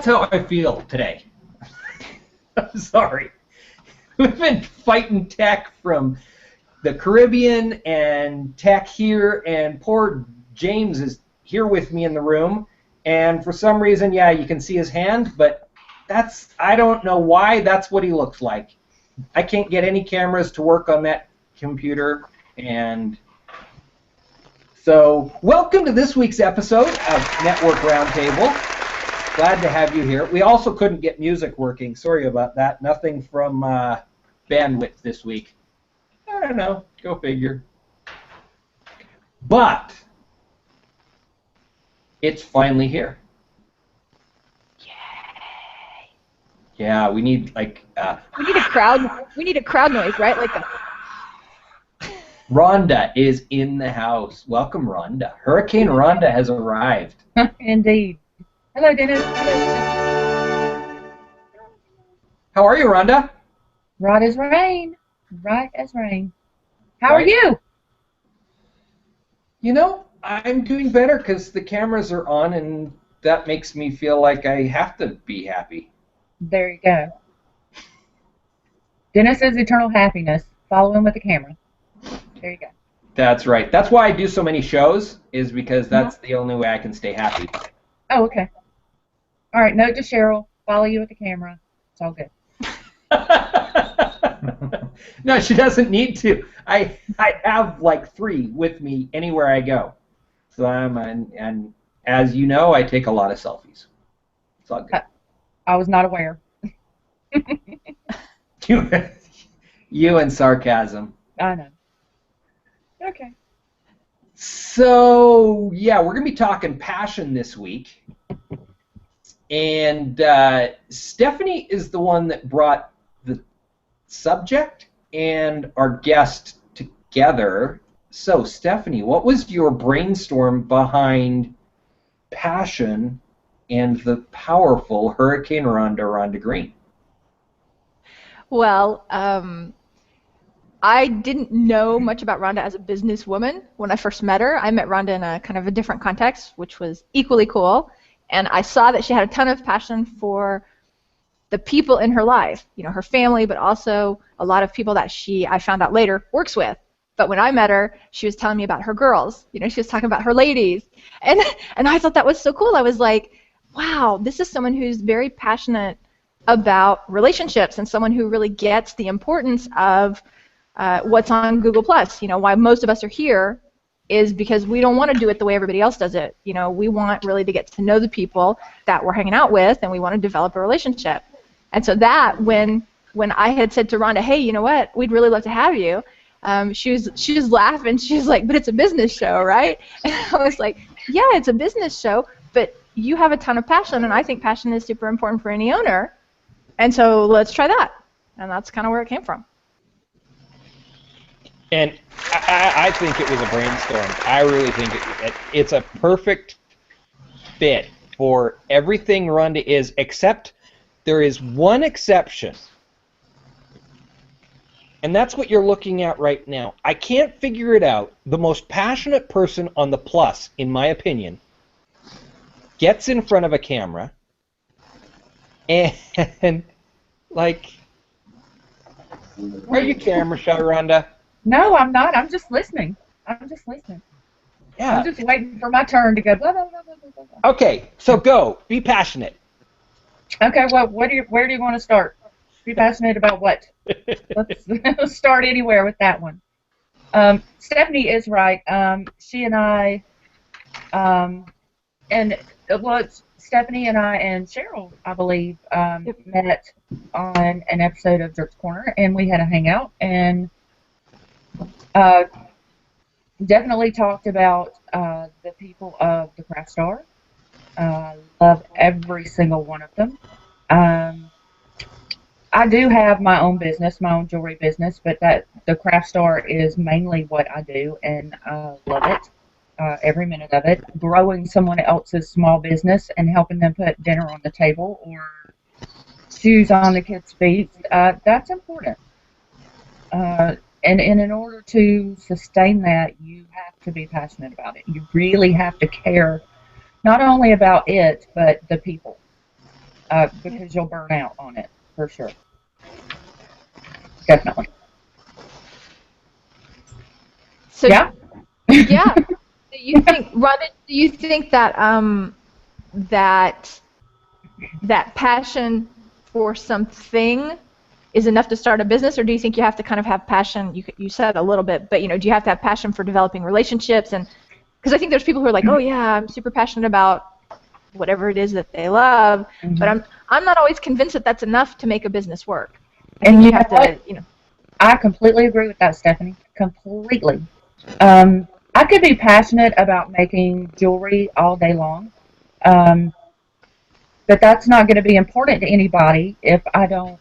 how I feel today. I'm sorry. We've been fighting tech from the Caribbean and tech here, and poor James is here with me in the room. And for some reason, yeah, you can see his hand, but I don't know why that's what he looks like. I can't get any cameras to work on that computer, and so welcome to this week's episode of Network Roundtable. Glad to have you here. We also couldn't get music working. Sorry about that. Nothing from bandwidth this week. I don't know. Go figure. But it's finally here. Yay! Yeah, we need like. We need a crowd. We need a crowd noise, right? Like a. Rhonda is in the house. Welcome, Rhonda. Hurricane Rhonda has arrived. Indeed. Hello, Dennis. How are you, Rhonda? Right as rain. Right as rain. How are you? You know, I'm doing better because the cameras are on, and that makes me feel like I have to be happy. There you go. Dennis's eternal happiness. Follow him with the camera. There you go. That's right. That's why I do so many shows, is because that's the only way I can stay happy. Oh, okay. All right, note to Cheryl, follow you with the camera. It's all good. No, she doesn't need to. I have like 3 with me anywhere I go. So and as you know, I take a lot of selfies. It's all good. I was not aware. You and sarcasm. I know. Okay. So, yeah, we're going to be talking passion this week. And Stephanie is the one that brought the subject and our guest together. So, Stephanie, what was your brainstorm behind passion and the powerful Hurricane Rhonda Green? Well, I didn't know much about Rhonda as a businesswoman when I first met her. I met Rhonda in a kind of a different context, which was equally cool. And I saw that she had a ton of passion for the people in her life, you know, her family, but also a lot of people that I found out later, works with. But when I met her, she was telling me about her girls. You know, she was talking about her ladies. And I thought that was so cool. I was like, wow, this is someone who's very passionate about relationships and someone who really gets the importance of what's on Google+. You know, why most of us are here is because we don't want to do it the way everybody else does it. You know, we want really to get to know the people that we're hanging out with, and we want to develop a relationship. And so that, when I had said to Rhonda, hey, you know what, we'd really love to have you, she was laughing. She was like, but it's a business show, right? And I was like, yeah, it's a business show, but you have a ton of passion, and I think passion is super important for any owner. And so let's try that. And that's kind of where it came from. And I think it was a brainstorm. I really think it's a perfect fit for everything Rhonda is, except there is one exception. And that's what you're looking at right now. I can't figure it out. The most passionate person on the Plus, in my opinion, gets in front of a camera and like, are you camera shy, Rhonda? No, I'm not. I'm just listening. Yeah. I'm just waiting for my turn to go blah, blah, blah, blah, blah, blah. Okay, so go. Be passionate. Okay, well, where do you want to start? Be passionate about what? Let's start anywhere with that one. Stephanie is right. She and I, Stephanie and I and Cheryl, I believe, met on an episode of Dirt's Corner, and we had a hangout, and definitely talked about the people of the Craft Star. Love every single one of them. I do have my own business, my own jewelry business, but the Craft Star is mainly what I do, and I love it, every minute of it. Growing someone else's small business and helping them put dinner on the table or shoes on the kids' feet, that's important. And in order to sustain that, you have to be passionate about it. You really have to care not only about it, but the people. because you'll burn out on it for sure. Definitely. So Yeah. yeah. Do you think, Rhonda? Do you think that that passion for something is enough to start a business, or do you think you have to kind of have passion? You said a little bit, but do you have to have passion for developing relationships? And because I think there's people who are like, oh yeah, I'm super passionate about whatever it is that they love, but I'm not always convinced that that's enough to make a business work. And you have to, I completely agree with that, Stephanie. Completely. I could be passionate about making jewelry all day long, but that's not going to be important to anybody if I don't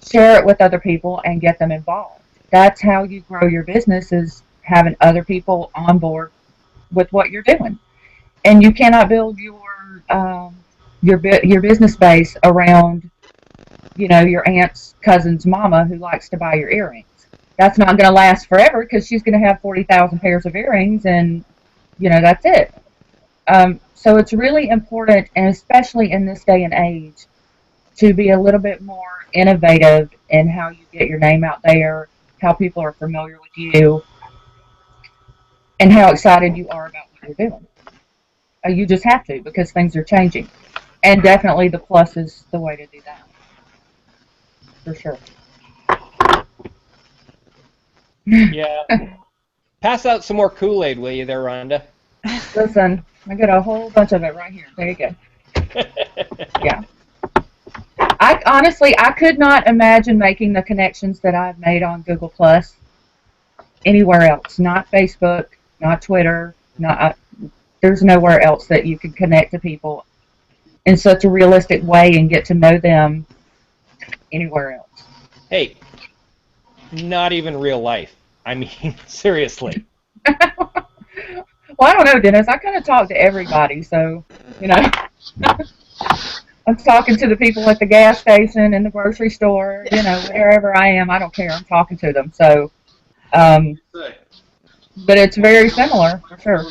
share it with other people and get them involved. That's how you grow your business, is having other people on board with what you're doing. And you cannot build your business base around, your aunt's cousin's mama who likes to buy your earrings. That's not going to last forever because she's going to have 40,000 pairs of earrings, and that's it. So it's really important, and especially in this day and age, to be a little bit more innovative in how you get your name out there, how people are familiar with you, and how excited you are about what you're doing. You just have to, because things are changing. And definitely the Plus is the way to do that. For sure. Yeah. Pass out some more Kool-Aid, will you there, Rhonda? Listen, I got a whole bunch of it right here. There you go. Yeah. I could not imagine making the connections that I've made on Google Plus anywhere else. Not Facebook, not Twitter, there's nowhere else that you can connect to people in such a realistic way and get to know them anywhere else. Hey, not even real life. I mean, seriously. Well, I don't know, Dennis. I kind of talk to everybody, so, I'm talking to the people at the gas station, in the grocery store, wherever I am, I don't care. I'm talking to them, so, but it's very similar, for sure.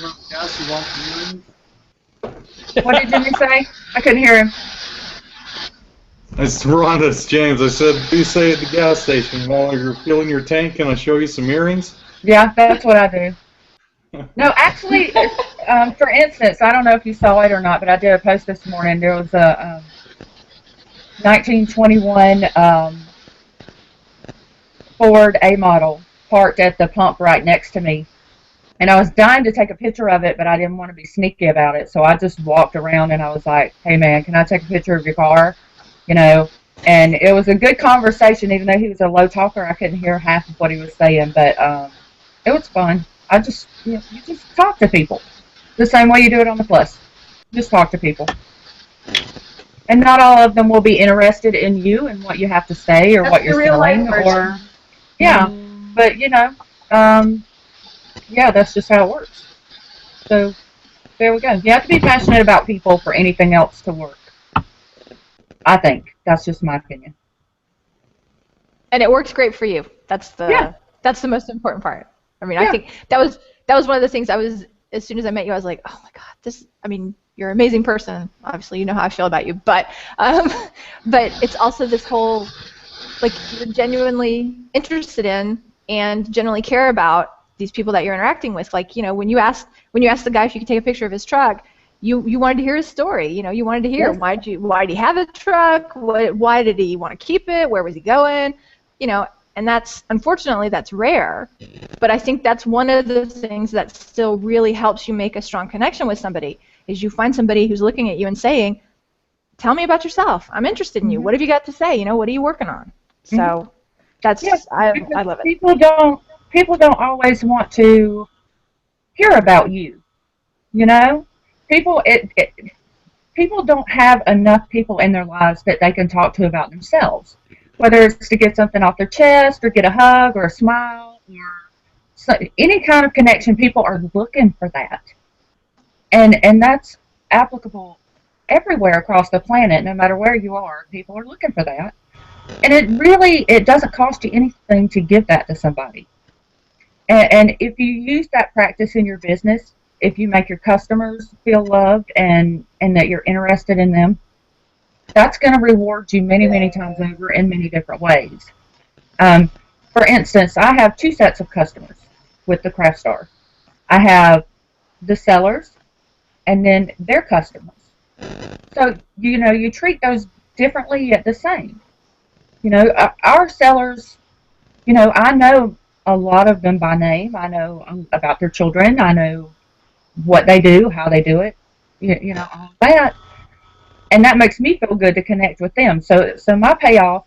What did Jimmy say? I couldn't hear him. It's Rhonda, it's James. I said, you say at the gas station while you're filling your tank, can I show you some earrings? Yeah, that's what I do. No, actually, for instance, I don't know if you saw it or not, but I did a post this morning. There was a 1921 Ford A model parked at the pump right next to me. And I was dying to take a picture of it, but I didn't want to be sneaky about it. So I just walked around and I was like, hey, man, can I take a picture of your car? And it was a good conversation. Even though he was a low talker, I couldn't hear half of what he was saying. But it was fun. You just talk to people the same way you do it on the Plus. Just talk to people. And not all of them will be interested in you and what you have to say or what you're selling. But, yeah, that's just how it works. So, there we go. You have to be passionate about people for anything else to work. I think. That's just my opinion. And it works great for you. That's the most important part. I mean, I think that was one of the things as soon as I met you, I was like, oh my God, you're an amazing person. Obviously, you know how I feel about you. But it's also this whole, like, you're genuinely interested in and genuinely care about these people that you're interacting with. Like, when you asked the guy if you could take a picture of his truck, you wanted to hear his story. You wanted to hear why did he have a truck? Why did he want to keep it? Where was he going? And unfortunately that's rare. But I think that's one of the things that still really helps you make a strong connection with somebody, is you find somebody who's looking at you and saying, tell me about yourself. I'm interested in you. What have you got to say? What are you working on? So that's I love it. People don't always want to hear about you. People don't have enough people in their lives that they can talk to about themselves, whether it's to get something off their chest or get a hug or a smile or any kind of connection. People are looking for that, and that's applicable everywhere across the planet. No matter where you are, people are looking for that, and it doesn't cost you anything to give that to somebody. And if you use that practice in your business, if you make your customers feel loved and that you're interested in them, that's going to reward you many, many times over in many different ways. For instance, I have 2 sets of customers with the Craft Star. I have the sellers and then their customers. So, you treat those differently yet the same. Our sellers, I know a lot of them by name. I know about their children. I know what they do, how they do it, all that. And that makes me feel good to connect with them. So my payoff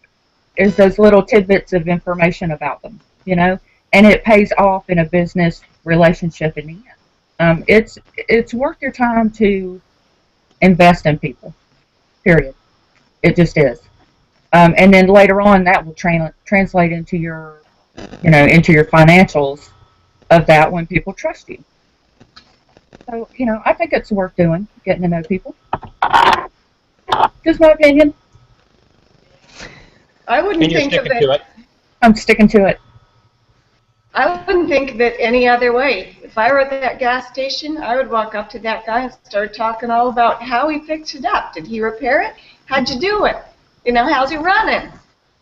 is those little tidbits of information about them, and it pays off in a business relationship in the end. It's worth your time to invest in people, period. It just is. And then later on, that will translate into your financials of that when people trust you. So, I think it's worth doing, getting to know people. Just my opinion. I wouldn't think of it. I'm sticking to it. I wouldn't think of it any other way. If I were at that gas station, I would walk up to that guy and start talking all about how he fixed it up. Did he repair it? How'd you do it? How's he running?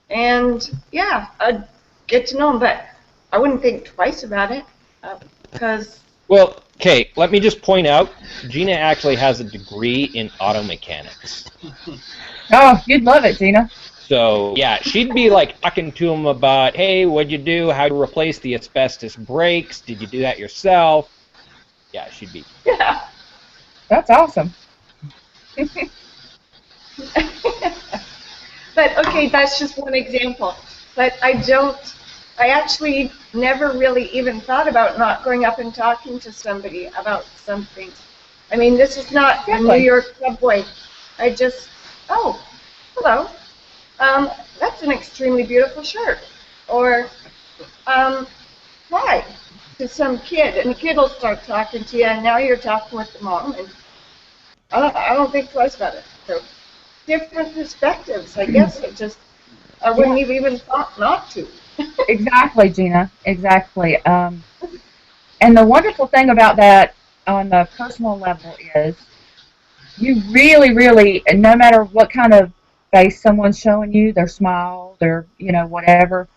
And yeah, I'd get to know him, but I wouldn't think twice about it because. Well, okay, let me just point out, Gina actually has a degree in auto mechanics. Oh, you'd love it, Gina. So, yeah, she'd be like talking to him about, hey, what'd you do? How'd you replace the asbestos brakes? Did you do that yourself? Yeah, she'd be. Yeah. That's awesome. But, okay, that's just one example. But I actually never really even thought about not going up and talking to somebody about something. I mean, this is not a New York subway. I just, oh, hello. That's an extremely beautiful shirt. Or, hi, to some kid, and the kid will start talking to you, and now you're talking with the mom, and I don't think twice about it. So, different perspectives, I guess. I wouldn't have even thought not to. Exactly, Gina. Exactly. And the wonderful thing about that on the personal level is you really, really, no matter what kind of face someone's showing you, their smile, their, whatever,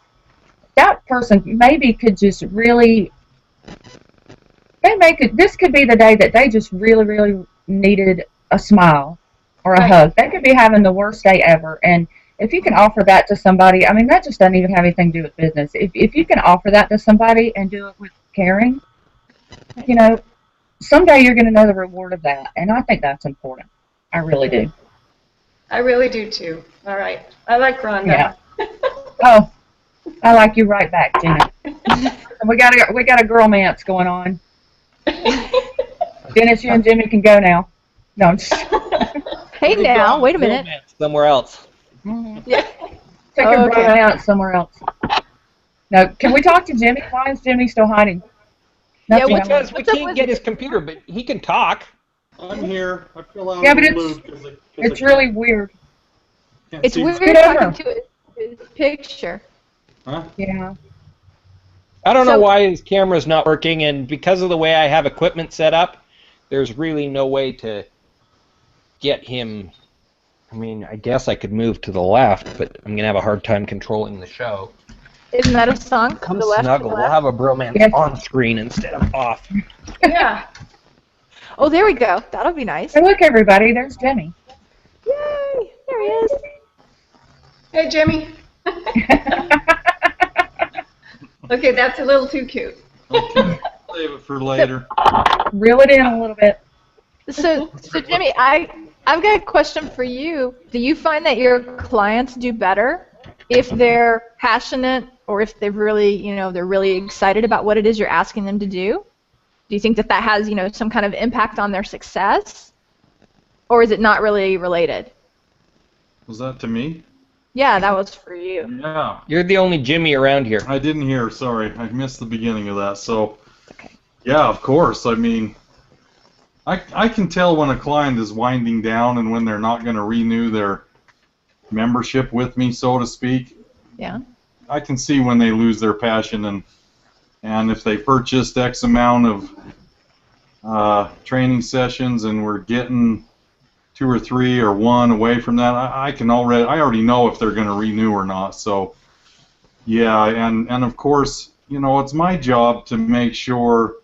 that person maybe could just really, this could be the day that they just really, really needed a smile or a hug. They could be having the worst day ever. And if you can offer that to somebody, I mean, that just doesn't even have anything to do with business. If you can offer that to somebody and do it with caring, someday you're going to know the reward of that. And I think that's important. I really do. I really do too. All right. I like Rhonda. Yeah. Oh, I like you right back, Gina. we got a girl-mance going on. Dennis, you and Jimmy can go now. No, I'm just... Hey now, wait a minute. Somewhere else. Mm-hmm. Yeah. Take your brother out somewhere else. No, can we talk to Jimmy? Why is Jimmy still hiding? Yeah, because we can't get his computer, but he can talk. I'm here. I feel out yeah, of but the loop it's really weird. It's weird talking to his picture. Huh? Yeah. I don't know why his camera's not working, and because of the way I have equipment set up, there's really no way to get him. I mean, I guess I could move to the left, but I'm going to have a hard time controlling the show. Isn't that a song? Come the left, snuggle. the We'll have a bromance on screen instead of off. Yeah. Oh, there we go. That'll be nice. Hey, look, everybody. There's Jimmy. Yay! There he is. Hey, Jimmy. Okay, that's a little too cute. Okay, save it for later. Reel it in a little bit. So Jimmy, I've got a question for you. Do you find that your clients do better if they're passionate or if they're really, they're really excited about what it is you're asking them to do? Do you think that has, some kind of impact on their success? Or is it not really related? Was that to me? Yeah, that was for you. Yeah. You're the only Jimmy around here. I didn't hear, sorry. I missed the beginning of that. So, yeah, of course. I mean, I can tell when a client is winding down and when they're not going to renew their membership with me, so to speak. Yeah. I can see when they lose their passion, and if they purchased X amount of training sessions and we're getting 2 or 3 or 1 away from that, I already know if they're going to renew or not. So yeah, and of course, you know, it's my job to make sure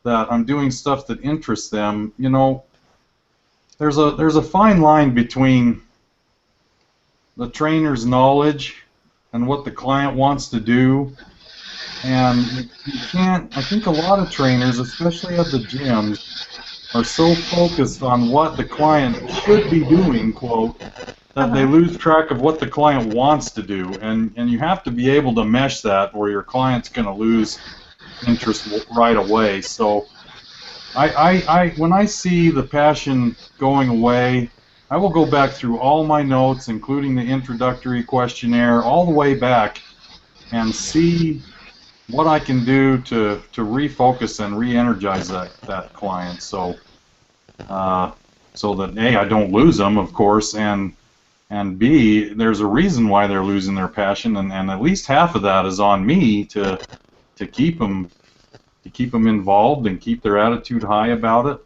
that I'm doing stuff that interests them. You know, there's a fine line between the trainer's knowledge and what the client wants to do. And you can't, I think a lot of trainers, especially at the gyms, are so focused on what the client should be doing, quote, that they lose track of what the client wants to do. And you have to be able to mesh that, or your client's going to lose interest right away. So when I see the passion going away, I will go back through all my notes, including the introductory questionnaire, all the way back, and see what I can do to refocus and re-energize that client. So so that A, I don't lose them, of course, and B, there's a reason why they're losing their passion, and at least half of that is on me to keep them involved and keep their attitude high about it.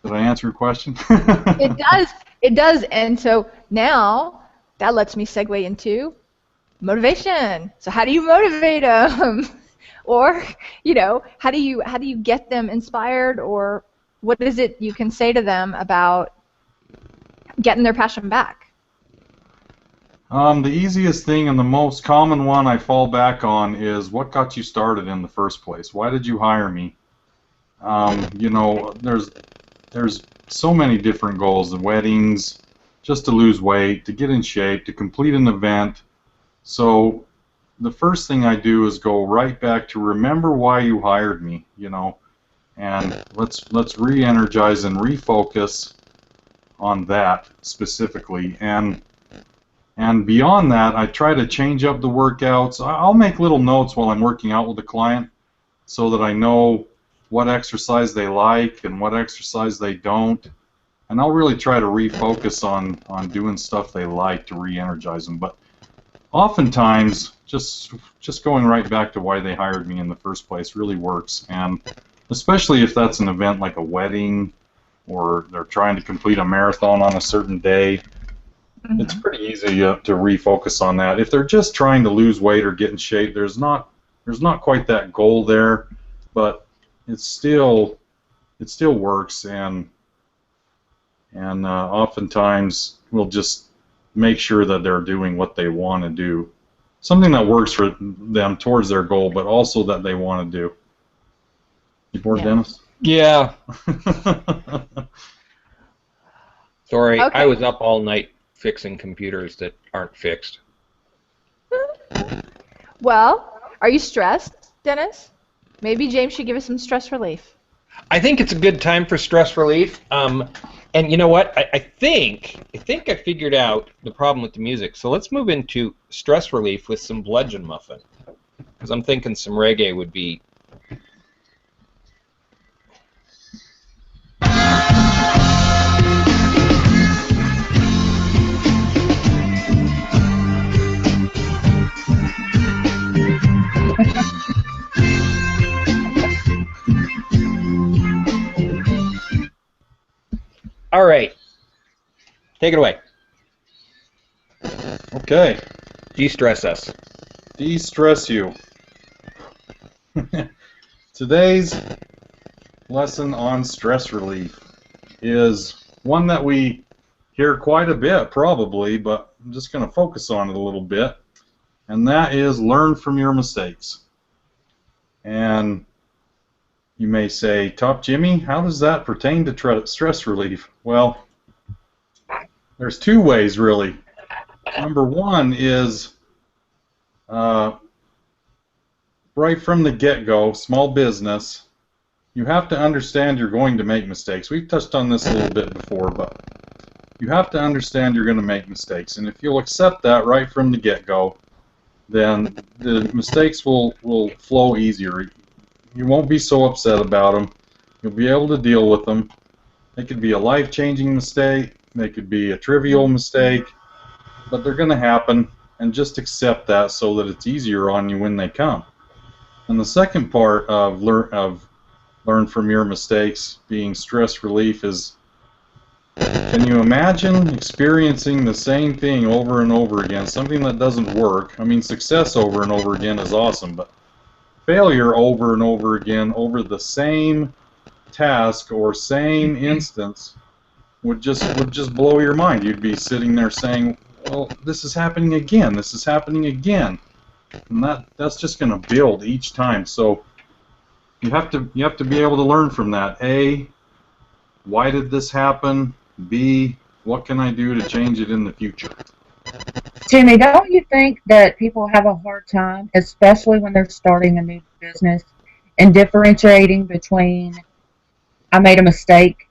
Did I answer your question? It does. It does. And so now that lets me segue into motivation. So how do you motivate them? Or, you know, how do you get them inspired, or what is it you can say to them about getting their passion back? The easiest thing and the most common one I fall back on is, what got you started in the first place? Why did you hire me? You know, there's so many different goals: the weddings, just to lose weight, to get in shape, to complete an event. So the first thing I do is go right back to remember why you hired me, you know, and let's re-energize and refocus on that specifically. And beyond that, I try to change up the workouts. I'll make little notes while I'm working out with the client so that I know what exercise they like and what exercise they don't. And I'll really try to refocus on doing stuff they like to re-energize them. But oftentimes, just going right back to why they hired me in the first place really works. And especially if that's an event like a wedding, or they're trying to complete a marathon on a certain day, it's pretty easy to refocus on that. If they're just trying to lose weight or get in shape, there's not quite that goal there, but it still works, and oftentimes we'll just make sure that they're doing what they want to do, something that works for them towards their goal, but also that they want to do. You bored, Dennis? Yeah. Sorry, Okay. I was up all night fixing computers that aren't fixed. Well, are you stressed, Dennis? Maybe James should give us some stress relief. I think it's a good time for stress relief. And you know what? I think I figured out the problem with the music. So let's move into stress relief with some Bludgeon Muffin, because I'm thinking some reggae would be. All right. Take it away. Okay. De-stress us. De-stress you. Today's lesson on stress relief is one that we hear quite a bit, probably, but I'm just going to focus on it a little bit, and that is learn from your mistakes. And you may say, Top Jimmy, how does that pertain to stress relief? Well, there's two ways, really. Number one is right from the get-go, small business, you have to understand you're going to make mistakes. We've touched on this a little bit before, but you have to understand you're going to make mistakes. And if you'll accept that right from the get-go, then the mistakes will flow easier. You won't be so upset about them. You'll be able to deal with them. They could be a life-changing mistake. They could be a trivial mistake. But they're going to happen, and just accept that so that it's easier on you when they come. And the second part of learn from your mistakes being stress relief is Can you imagine experiencing the same thing over and over again, something that doesn't work? I mean, success over and over again is awesome, but failure over and over again over the same task or same instance would just blow your mind. You'd be sitting there saying, well, this is happening again, this is happening again. And that's just going to build each time. So you have to be able to learn from that. A, why did this happen? B, what can I do to change it in the future? Jimmy, don't you think that people have a hard time, especially when they're starting a new business, and differentiating between I made a mistake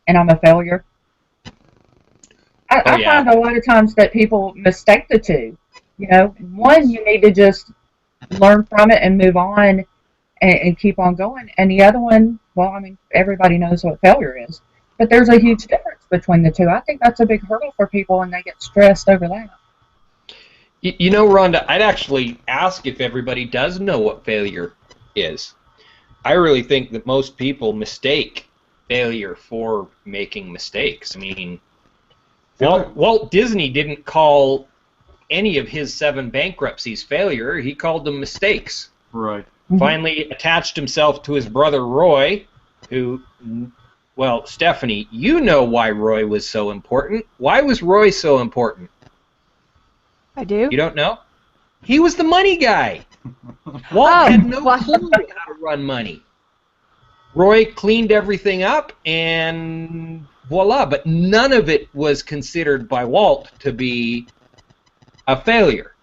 and I'm a failure? I find a lot of times that people mistake the two. You know, one, you need to just learn from it and move on and keep on going. And the other one, well, I mean, everybody knows what failure is. But there's a huge difference between the two. I think that's a big hurdle for people, and they get stressed over that. You know, Rhonda, I'd actually ask if everybody does know what failure is. I really think that most people mistake failure for making mistakes. I mean, Walt Disney didn't call any of his 7 bankruptcies failure. He called them mistakes. Right. Finally attached himself to his brother Roy, who... Well, Stephanie, you know why Roy was so important. Why was Roy so important? I do. You don't know? He was the money guy. Walt had no clue how to run money. Roy cleaned everything up, and voila. But none of it was considered by Walt to be a failure.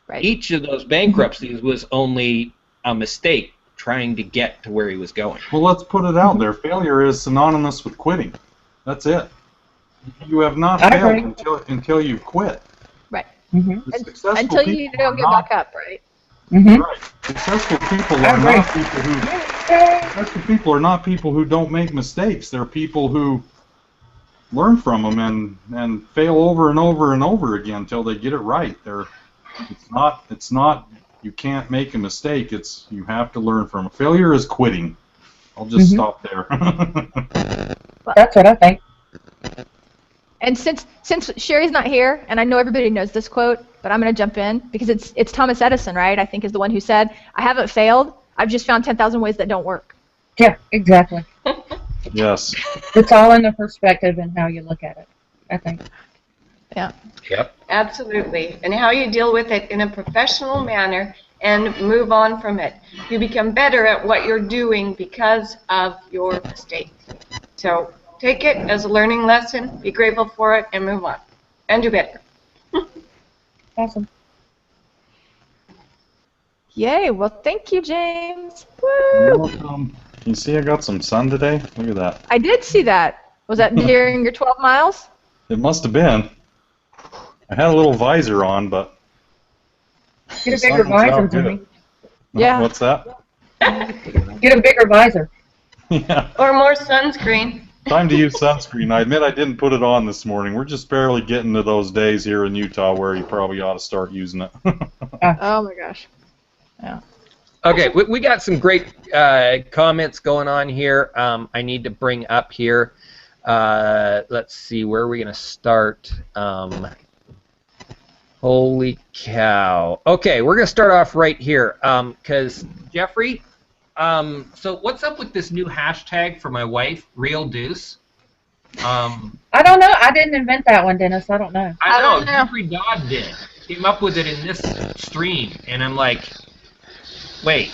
Right. Each of those bankruptcies was only a mistake trying to get to where he was going. Well, let's put it out there. Failure is synonymous with quitting. That's it. You have not failed until you've quit. Right. Until you don't get back up, right? Right. Successful people are not people who don't make mistakes. They're people who learn from them and fail over and over and over again until they get it right. It's not. You can't make a mistake. You have to learn from it. Failure is quitting. I'll just stop there. That's what I think. And since Sherry's not here, and I know everybody knows this quote, but I'm going to jump in because it's Thomas Edison, right? I think is the one who said, "I haven't failed. I've just found 10,000 ways that don't work." Yeah, exactly. Yes. It's all in the perspective and how you look at it, I think. Yeah. Yep. Absolutely. And how you deal with it in a professional manner and move on from it. You become better at what you're doing because of your mistakes. So take it as a learning lesson, be grateful for it, and move on. And do better. Awesome. Yay. Well, thank you, James. Woo! You're welcome. You see I got some sun today? Look at that. I did see that. Was that during your 12 miles? It must have been. I had a little visor on, but... Get a bigger visor, Jimmy. Yeah. What's that? Get a bigger visor. Yeah. Or more sunscreen. Time to use sunscreen. I admit I didn't put it on this morning. We're just barely getting to those days here in Utah where you probably ought to start using it. Oh, my gosh. Yeah. Okay, we got some great comments going on here. I need to bring up here. Let's see, where are we going to start? Holy cow. Okay, we're going to start off right here because, Jeffrey, so what's up with this new hashtag for my wife, Real Deuce? I don't know. I didn't invent that one, Dennis. I don't know. I know. Jeffrey Dodd did. Came up with it in this stream, and I'm like, wait.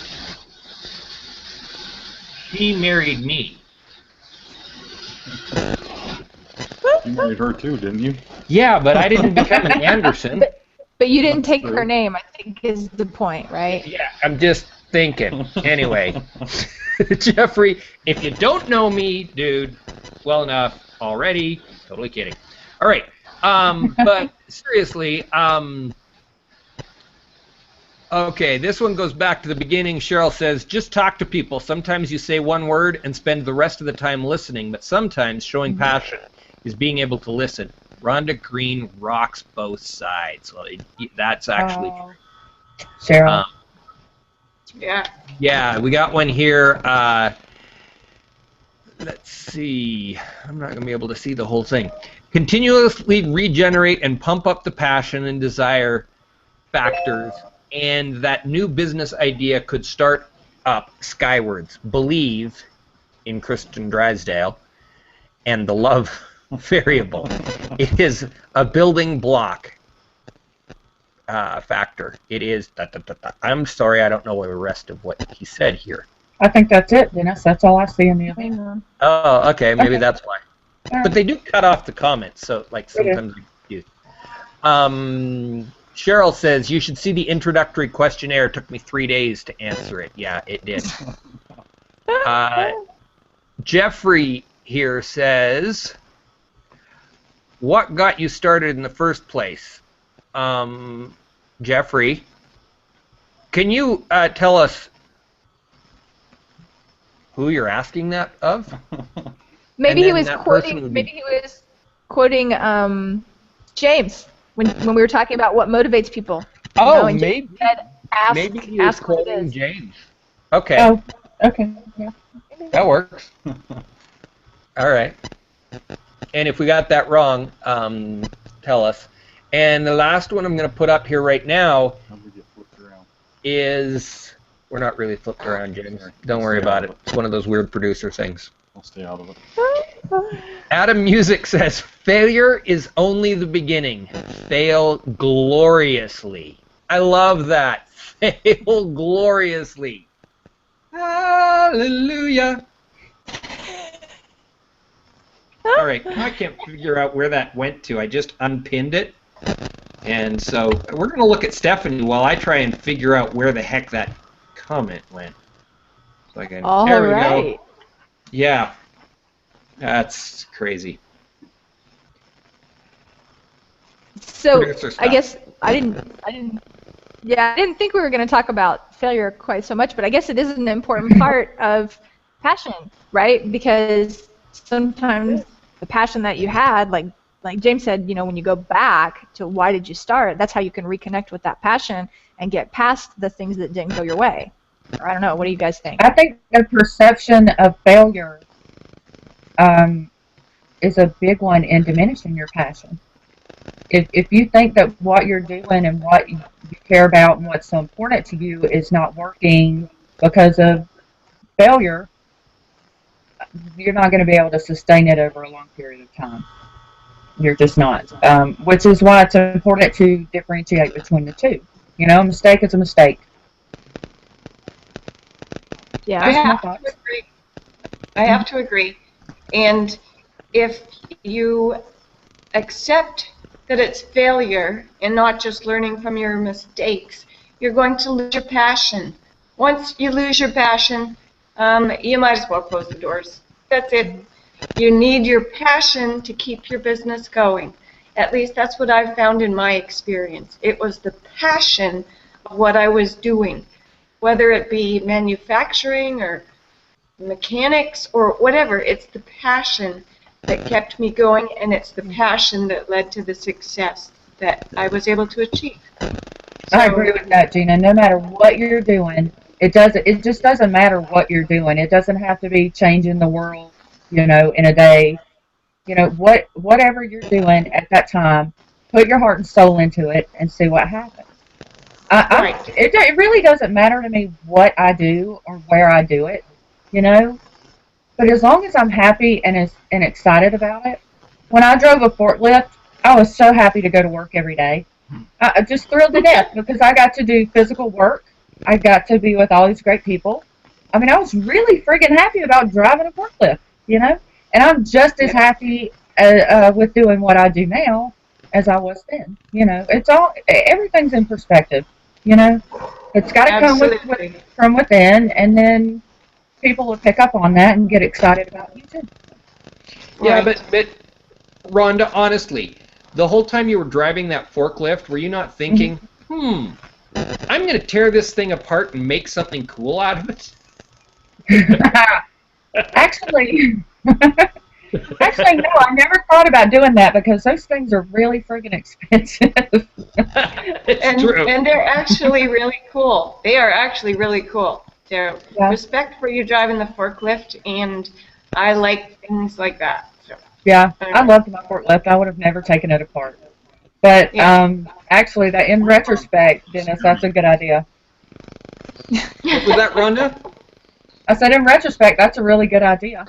She married me. You married her too, didn't you? Yeah, but I didn't become an Anderson. But you didn't take her name, I think, is the point, right? Yeah, I'm just thinking. Anyway, Jeffrey, if you don't know me, dude, well enough already, totally kidding. All right, but seriously, okay, this one goes back to the beginning. Cheryl says, just talk to people. Sometimes you say one word and spend the rest of the time listening, but sometimes showing passion is being able to listen. Rhonda Green rocks both sides. Well, that's actually true. Cheryl. Yeah. Yeah, we got one here. let's see. I'm not going to be able to see the whole thing. Continuously regenerate and pump up the passion and desire factors, and that new business idea could start up skywards. Believe in Kristen Drysdale and the love variable. It is a building block factor. It is. I'm sorry, I don't know the rest of what he said here. I think that's it, Dennis. That's all I see in the event. Oh, okay. Maybe that's why. All But they do cut off the comments, so like sometimes I'm confused. Cheryl says you should see the introductory questionnaire. It took me 3 days to answer it. Yeah, it did. Jeffrey here says, what got you started in the first place? Jeffrey, can you tell us who you're asking that of? Maybe he was quoting. Maybe he was quoting James when we were talking about what motivates people. Oh, and maybe. Said, maybe he was quoting James. Okay. Oh, okay. Yeah. That works. All right. And if we got that wrong, tell us. And the last one I'm going to put up here right now is... We're not really flipped around, James. Don't worry about it. It's one of those weird producer things. I'll stay out of it. Adam Music says, failure is only the beginning. Fail gloriously. I love that. Fail gloriously. Hallelujah. All right, I can't figure out where that went to. I just unpinned it. And so we're going to look at Stephanie while I try and figure out where the heck that comment went. So I can, there we go. Yeah. That's crazy. So I guess I didn't think we were going to talk about failure quite so much, but I guess it is an important part of passion, right? Because sometimes the passion that you had, like James said, when you go back to why did you start, that's how you can reconnect with that passion and get past the things that didn't go your way. Or I don't know. What do you guys think? I think the perception of failure is a big one in diminishing your passion. If you think that what you're doing and what you care about and what's so important to you is not working because of failure, you're not going to be able to sustain it over a long period of time. You're just not. Which is why it's important to differentiate between the two. A mistake is a mistake. Yeah, I have to agree. And if you accept that it's failure and not just learning from your mistakes, you're going to lose your passion. Once you lose your passion, you might as well close the doors. That's it. You need your passion to keep your business going. At least that's what I've found in my experience. It was the passion of what I was doing, whether it be manufacturing or mechanics or whatever. It's the passion that kept me going, and it's the passion that led to the success that I was able to achieve. So, I agree with that, Gina. No matter what you're doing, it just doesn't matter what you're doing. It doesn't have to be changing the world, in a day. Whatever you're doing at that time, put your heart and soul into it and see what happens. It really doesn't matter to me what I do or where I do it, But as long as I'm happy and excited about it, when I drove a forklift, I was so happy to go to work every day. I just thrilled to death because I got to do physical work. I got to be with all these great people. I mean, I was really friggin' happy about driving a forklift, And I'm just as happy with doing what I do now as I was then. Everything's in perspective. It's got to come from within, and then people will pick up on that and get excited about you too. Yeah, but Rhonda, honestly, the whole time you were driving that forklift, were you not thinking, I'm going to tear this thing apart and make something cool out of it? Actually, no, I never thought about doing that because those things are really friggin' expensive. It's true. And they're actually really cool. They are actually really cool. They're respect for you driving the forklift, and I like things like that. So, Yeah, I loved my forklift. I would have never taken it apart. But Yeah. actually, that in retrospect, Dennis, that's a good idea. What was that, Rhonda? I said in retrospect, that's a really good idea.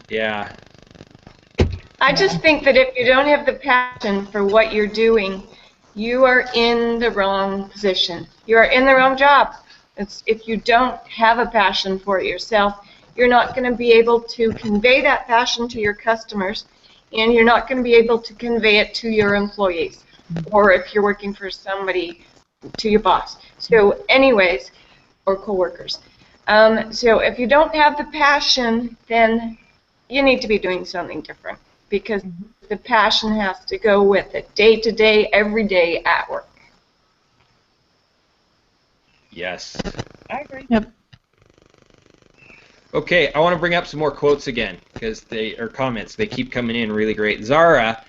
Yeah. I just think that if you don't have the passion for what you're doing, you are in the wrong position. You are in the wrong job. If you don't have a passion for it yourself, you're not going to be able to convey that passion to your customers, and you're not going to be able to convey it to your employees, or if you're working for somebody, to your boss. So anyways, or coworkers. So if you don't have the passion, then you need to be doing something different, because the passion has to go with it, day to day, every day at work. Yes. I agree. Yep. Okay, I want to bring up some more quotes again, because comments. They keep coming in really great. Zara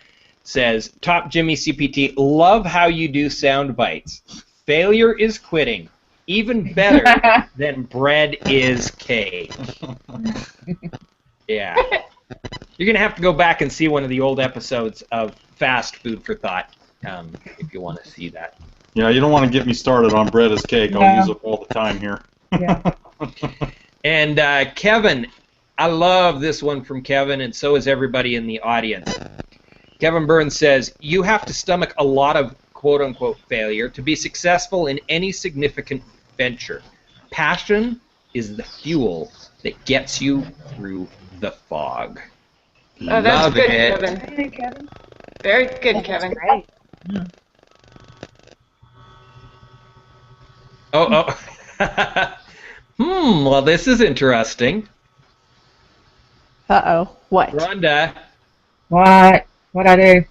says, Top Jimmy CPT, love how you do sound bites. Failure is quitting. Even better than bread is cake. Yeah. You're going to have to go back and see one of the old episodes of Fast Food for Thought if you want to see that. Yeah, you don't want to get me started on bread as cake. I'll use it all the time here. Yeah. And Kevin, I love this one from Kevin, and so is everybody in the audience. Kevin Burns says, you have to stomach a lot of quote-unquote failure to be successful in any significant venture. Passion is the fuel that gets you through the fog. Oh, that's Love good, it. Kevin. Hey, Kevin. Very good, Kevin. Great. Oh. Well, this is interesting. Uh-oh. What? Rhonda, What? What'd I do?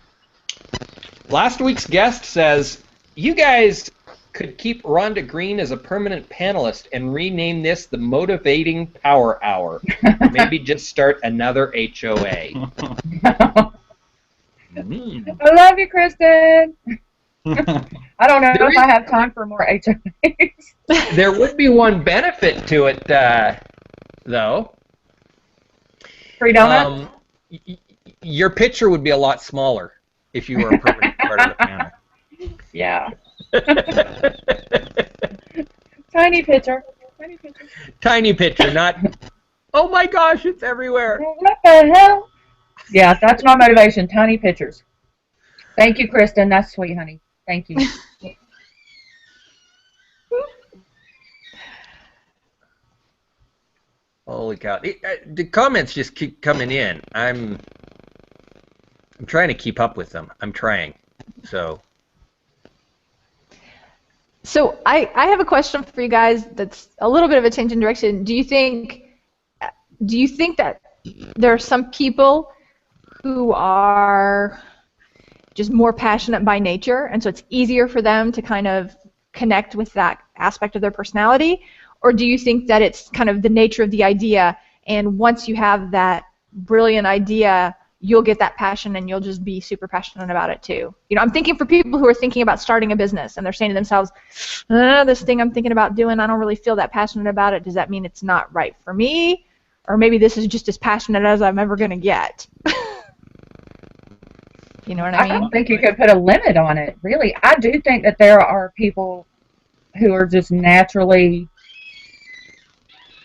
last week's guest says, you guys could keep Rhonda Green as a permanent panelist and rename this the Motivating Power Hour. Maybe just start another HOA. I love you, Kristen. I don't know if I have time for more HOAs. There would be one benefit to it, though. Free donut? Your picture would be a lot smaller if you were a permanent part of the panel. Yeah. Tiny picture. Tiny picture. Tiny picture, not, oh my gosh, it's everywhere. What the hell? Yeah, that's my motivation. Tiny pictures. Thank you, Kristen. That's sweet, honey. Thank you. Holy cow. The comments just keep coming in. I'm trying to keep up with them. I'm trying. So I have a question for you guys that's a little bit of a change in direction. Do you think that there are some people who are just more passionate by nature, and so it's easier for them to kind of connect with that aspect of their personality? Or do you think that it's kind of the nature of the idea, and once you have that brilliant idea, you'll get that passion and you'll just be super passionate about it too? You know, I'm thinking for people who are thinking about starting a business and they're saying to themselves, this thing I'm thinking about doing, I don't really feel that passionate about it. Does that mean it's not right for me? Or maybe this is just as passionate as I'm ever going to get. You know what I mean? I don't think you could put a limit on it, really. I do think that there are people who are just naturally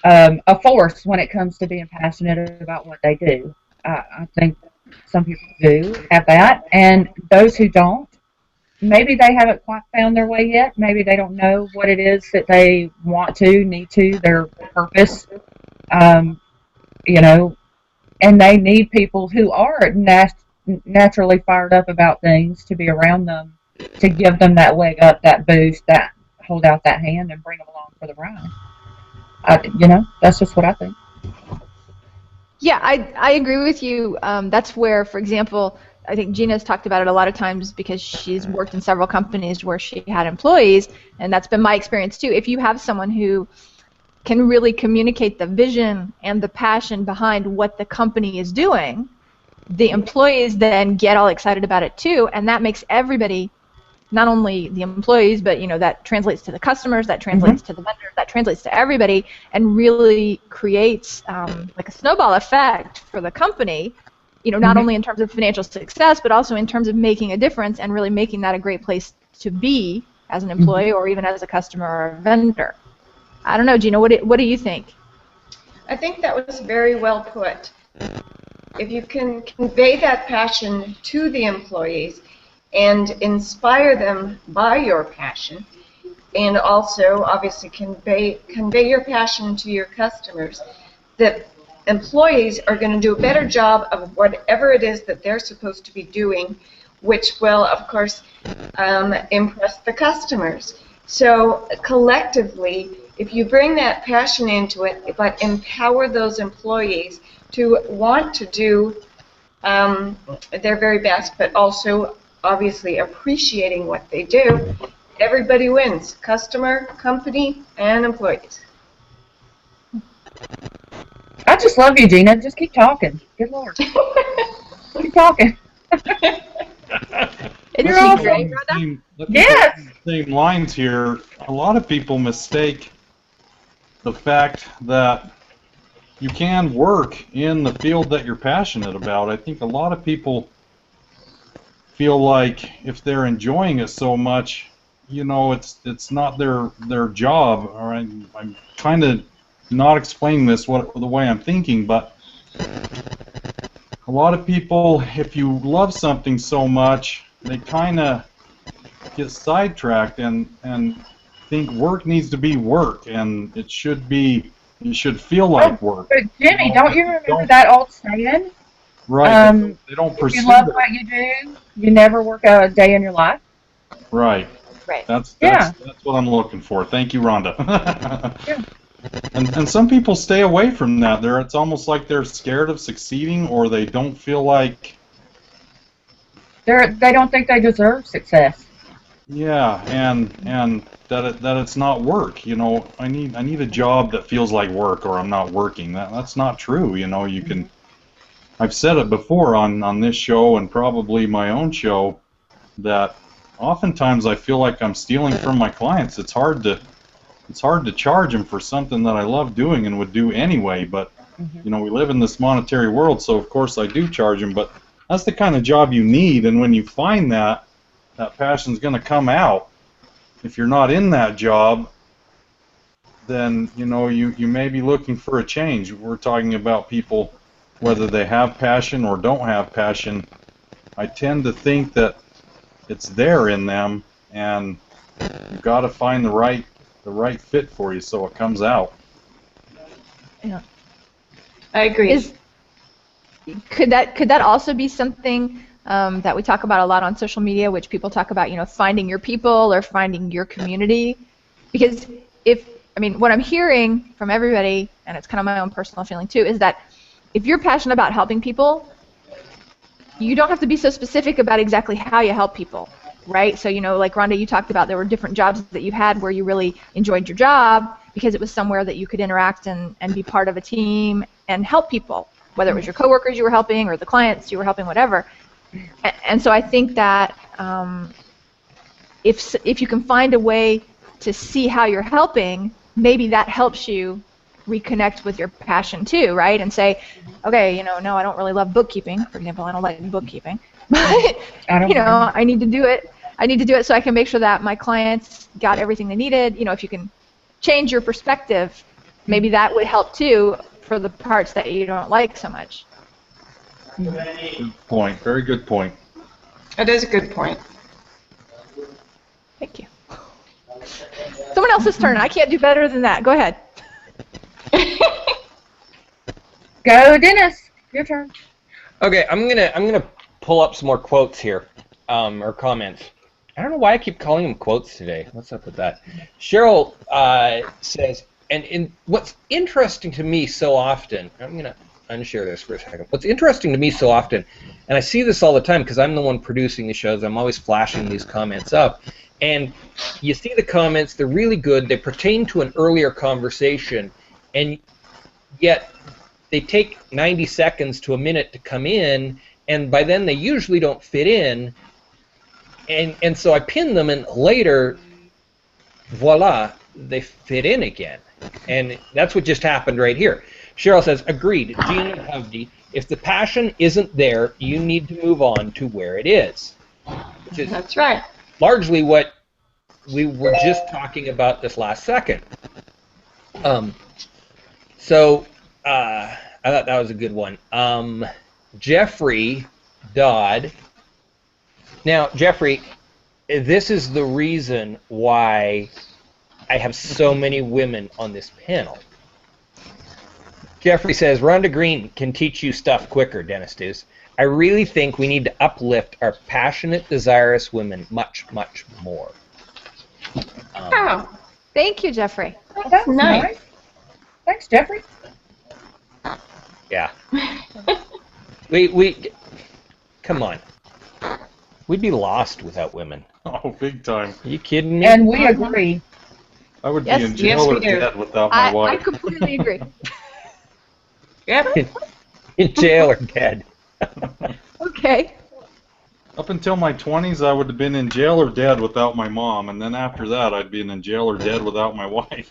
a force when it comes to being passionate about what they do. I think some people do have that, and those who don't, maybe they haven't quite found their way yet. Maybe they don't know what it is that they want to, need to, their purpose, you know, and they need people who are naturally fired up about things to be around them, to give them that leg up, that boost, that hold out that hand and bring them along for the ride. You know, that's just what I think. Yeah, I agree with you. That's where, for example, I think Gina's talked about it a lot of times because she's worked in several companies where she had employees, and that's been my experience too. If you have someone who can really communicate the vision and the passion behind what the company is doing, the employees then get all excited about it too, and that makes everybody not only the employees, but that translates to the customers, that translates to the vendors, that translates to everybody, and really creates like a snowball effect for the company. Not only in terms of financial success, but also in terms of making a difference and really making that a great place to be as an employee or even as a customer or a vendor. I don't know, Gina, what do you think? I think that was very well put. If you can convey that passion to the employees and inspire them by your passion, and also obviously convey your passion to your customers, that employees are going to do a better job of whatever it is that they're supposed to be doing, which will, of course, impress the customers. So collectively, if you bring that passion into it, but empower those employees to want to do their very best, but also obviously appreciating what they do, everybody wins. Customer, company, and employees. I just love you, Gina. Just keep talking. Good Lord. Keep talking. You're awesome. great, Rhonda. Yes. Same lines here. A lot of people mistake the fact that you can work in the field that you're passionate about. I think a lot of people feel like if they're enjoying it so much, it's not their job. Or I'm kind of not explaining this the way I'm thinking, but a lot of people, if you love something so much, they kind of get sidetracked and think work needs to be work, and it should feel like work. But Jimmy, don't you remember that old saying? Right. They don't pursue if you love it. what you do, you never work a day in your life. Right. Right. That's what I'm looking for. Thank you, Rhonda. Yeah. And some people stay away from that. It's almost like they're scared of succeeding, or they don't feel like they don't think they deserve success. Yeah, and that it's not work. I need a job that feels like work, or I'm not working. That's not true. You can. I've said it before on this show and probably my own show that oftentimes I feel like I'm stealing from my clients. It's hard to charge them for something that I love doing and would do anyway. But we live in this monetary world, so of course I do charge them. But that's the kind of job you need, and when you find that passion's going to come out. If you're not in that job, then you may be looking for a change. We're talking about people, whether they have passion or don't have passion. I tend to think that it's there in them, and you've got to find the right fit for you so it comes out. Yeah, I agree. Could that also be something that we talk about a lot on social media, which people talk about, finding your people or finding your community? Because what I'm hearing from everybody, and it's kind of my own personal feeling too, is that if you're passionate about helping people, you don't have to be so specific about exactly how you help people, right? So, like Rhonda, you talked about there were different jobs that you had where you really enjoyed your job because it was somewhere that you could interact and be part of a team and help people, whether it was your coworkers you were helping or the clients you were helping, whatever. And so I think that if you can find a way to see how you're helping, maybe that helps you reconnect with your passion too, right? And say, okay, no, I don't really love bookkeeping, for example. I don't like bookkeeping, but I need to do it. I need to do it so I can make sure that my clients got everything they needed. If you can change your perspective, maybe that would help too for the parts that you don't like so much. Good point. Very good point. That is a good point. Thank you. Someone else's turn. I can't do better than that. Go ahead. Go, Dennis. Your turn. Okay, I'm gonna pull up some more quotes here, or comments. I don't know why I keep calling them quotes today. What's up with that? Cheryl says, and what's interesting to me so often, I'm gonna unshare this for a second. What's interesting to me so often, and I see this all the time because I'm the one producing the shows, I'm always flashing these comments up, and you see the comments, they're really good, they pertain to an earlier conversation, and yet they take 90 seconds to a minute to come in, and by then they usually don't fit in, and so I pin them, and later, voila, they fit in again. And that's what just happened right here. Cheryl says, agreed, Gene and Hugdy, if the passion isn't there, you need to move on to where it is. Which is That's right. largely what we were just talking about this last second. So I thought that was a good one. Jeffrey Dodd. Now, Jeffrey, this is the reason why I have so many women on this panel. Jeffrey says, Rhonda Green can teach you stuff quicker, Dennis Dews. I really think we need to uplift our passionate, desirous women much, much more. Wow. Thank you, Jeffrey. That's Nice. nice. Thanks, Jeffrey. Yeah. we come on. We'd be lost without women. Oh, big time. Are you kidding me? And we agree. I would Yes, be in yes, jail we or do. dead without my I wife. completely agree. Yep. In jail or dead. Okay. Up until my 20s, I would have been in jail or dead without my mom, and then after that, I'd been in jail or dead without my wife.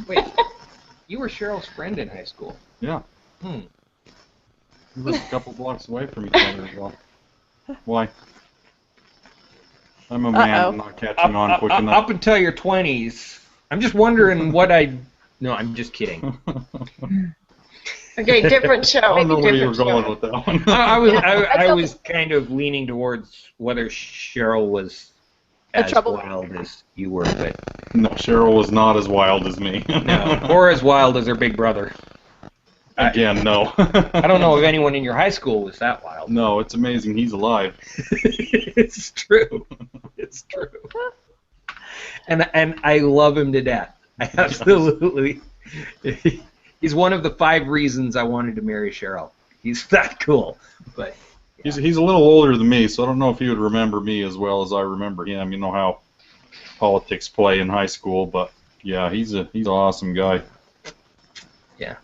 Wait, you were Cheryl's friend in high school. Yeah. Hmm. We lived a couple blocks away from each other as well. Why? I'm a man. Uh-oh. I'm not catching on quick enough. Up until your 20s. I'm just wondering what I... No, I'm just kidding. Okay, different show. I don't know where you different were going show. with that one. I was kind of leaning towards whether Cheryl was as trouble- wild as you were, but No, Cheryl was not as wild as me. no, or as wild as her big brother. Again, no. I don't know if anyone in your high school was that wild. No, it's amazing he's alive. It's true. It's true. And I love him to death. I absolutely. He's one of the 5 reasons I wanted to marry Cheryl. He's that cool. But He's a little older than me, so I don't know if he would remember me as well as I remember him. You know how politics play in high school, but yeah, he's an awesome guy. yeah.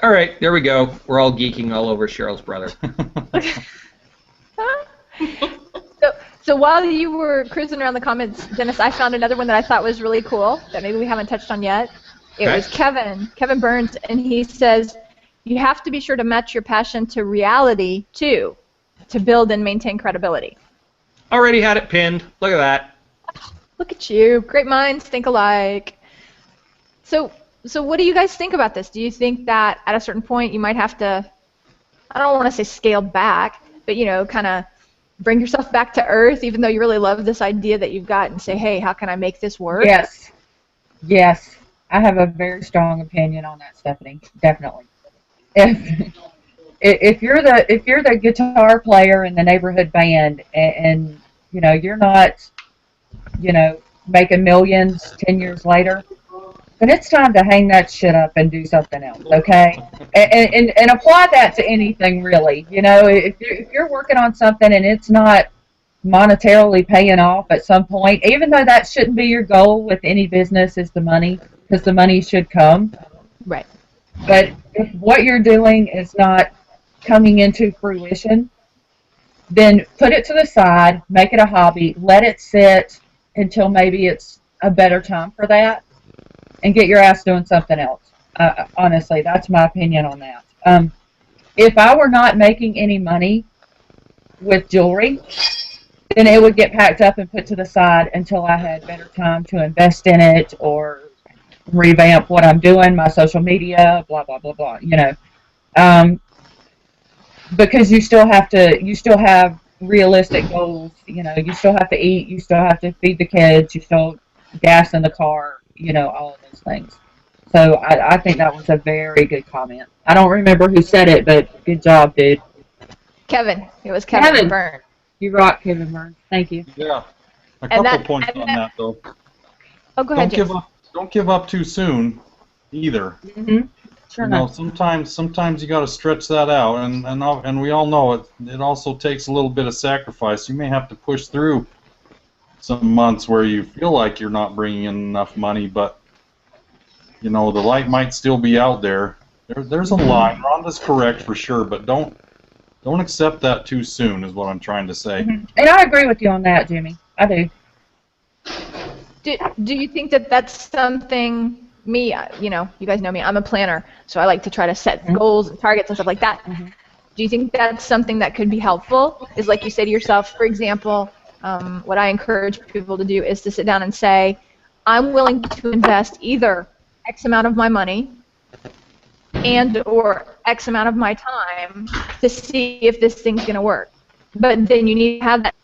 All right, there we go. We're all geeking all over Cheryl's brother. So while you were cruising around the comments, Dennis, I found another one that I thought was really cool that maybe we haven't touched on yet. It Okay. was Kevin Burns, and he says, you have to be sure to match your passion to reality, too, to build and maintain credibility. Already had it pinned. Look at that. Look at you. Great minds think alike. So what do you guys think about this? Do you think that at a certain point you might have to, I don't want to say scale back, but, kind of bring yourself back to earth, even though you really love this idea that you've got, and say, hey, how can I make this work? Yes. Yes. I have a very strong opinion on that, Stephanie. Definitely. If you're the guitar player in the neighborhood band and you're not making millions 10 years later, then it's time to hang that shit up and do something else, okay? And apply that to anything really. If you're working on something and it's not monetarily paying off at some point, even though that shouldn't be your goal with any business, is the money, because the money should come. Right. But if what you're doing is not coming into fruition, then put it to the side, make it a hobby, let it sit until maybe it's a better time for that, and get your ass doing something else. Honestly, that's my opinion on that. If I were not making any money with jewelry, then it would get packed up and put to the side until I had better time to invest in it or revamp what I'm doing, my social media, blah, blah, blah, blah, because you still have realistic goals, you still have to eat, you still have to feed the kids, you still gas in the car, all of those things. So I think that was a very good comment. I don't remember who said it, but good job, dude. Kevin. It was Kevin Burns. You rock, Kevin Burns. Thank you. Yeah. A And couple that- points and on that- that, though. Oh, go ahead, James. Don't give up too soon, either. Mm-hmm. Sure enough. Sometimes you got to stretch that out, and we all know it. It also takes a little bit of sacrifice. You may have to push through some months where you feel like you're not bringing in enough money, but the light might still be out there. There's a line. Rhonda's correct for sure, but don't Don't accept that too soon, is what I'm trying to say. And I agree with you on that, Jimmy. I do. Do you think that that's something, me, you know, you guys know me, I'm a planner, so I like to try to set goals and targets and stuff like that. Do you think that's something that could be helpful? Is like you say to yourself, for example, what I encourage people to do is to sit down and say, I'm willing to invest either X amount of my money and or X amount of my time to see if this thing's going to work. But then you need to have that.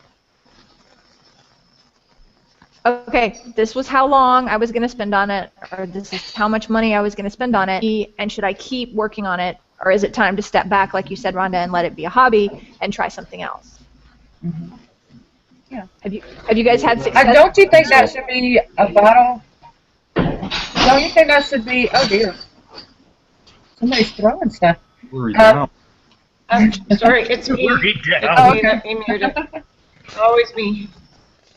Okay, this was how long I was going to spend on it, or this is how much money I was going to spend on it, and should I keep working on it, or is it time to step back, like you said, Rhonda, and let it be a hobby and try something else? Yeah. Have you guys had success? Don't you think that should be a vital? Don't you think that should be? Oh dear, somebody's throwing stuff. Worry down. I'm sorry, it's me. Oh, okay. It's always me.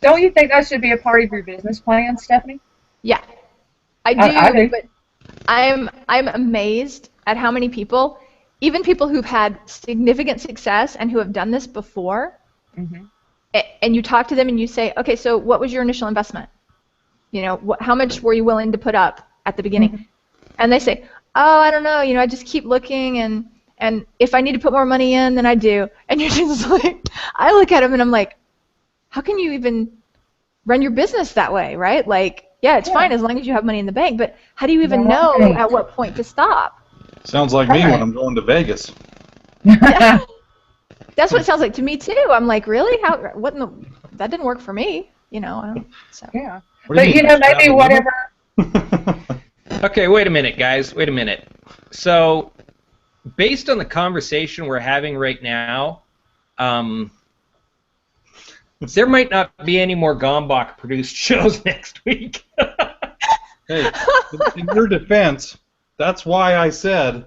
Don't you think that should be a part of your business plan, Stephanie? Yeah, I do. I do. But I'm amazed at how many people, even people who've had significant success and who have done this before, and you talk to them and you say, okay, so what was your initial investment? You know, how much were you willing to put up at the beginning? And they say, oh, I don't know, you know, I just keep looking, and if I need to put more money in, then I do. And you're just like, I look at them and I'm like, how can you even run your business that way, right? Like, yeah, it's fine as long as you have money in the bank, but how do you even know at what point to stop? Sounds like me when I'm going to Vegas. Yeah. That's what it sounds like to me too. I'm like, really? What in the? That didn't work for me, you know. So. Yeah. But you know, maybe whatever. Okay, wait a minute, guys. Wait a minute. So, based on the conversation we're having right now, there might not be any more Gombach produced shows next week. Hey, in your defense, that's why I said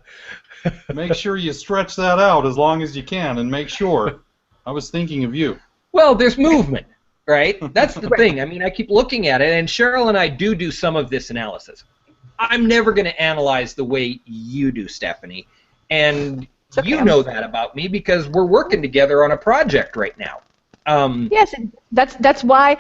make sure you stretch that out as long as you can, and make sure. I was thinking of you. Well, there's movement, right? That's the thing. I mean, I keep looking at it, and Cheryl and I do some of this analysis. I'm never going to analyze the way you do, Stephanie, and you know that about me because we're working together on a project right now. Yes, and that's why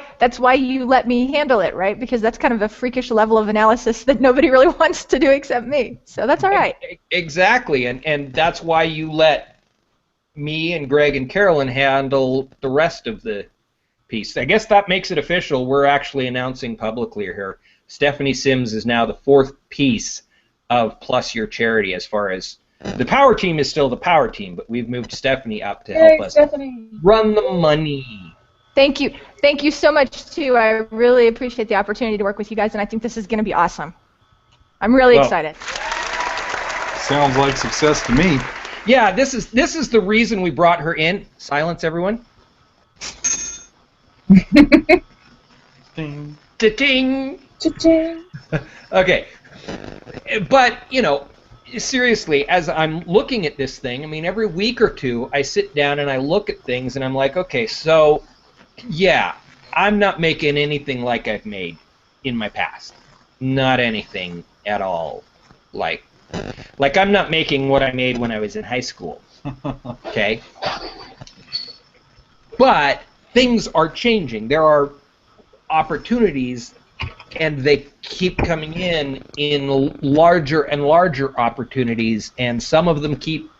you let me handle it, right? Because that's kind of a freakish level of analysis that nobody really wants to do except me. So that's all right. Exactly, and that's why you let me and Greg and Carolyn handle the rest of the piece. I guess that makes it official. We're actually announcing publicly here. Stephanie Sims is now the fourth piece of Plus Your Charity as far as the power team is still the power team, but we've moved Stephanie up to help us run the money. Thank you. Thank you so much, too. I really appreciate the opportunity to work with you guys, and I think this is going to be awesome. I'm really excited. Sounds like success to me. Yeah, this is the reason we brought her in. Silence, everyone. Ding. Cha-ching. Cha-ching. Okay. But, you know, seriously, as I'm looking at this thing, I mean, every week or two, I sit down and I look at things and I'm like, okay, so, yeah, I'm not making anything like I've made in my past. Not anything at all. Like I'm not making what I made when I was in high school. Okay? But things are changing. There are opportunities, and they keep coming in larger and larger opportunities, and some of them keep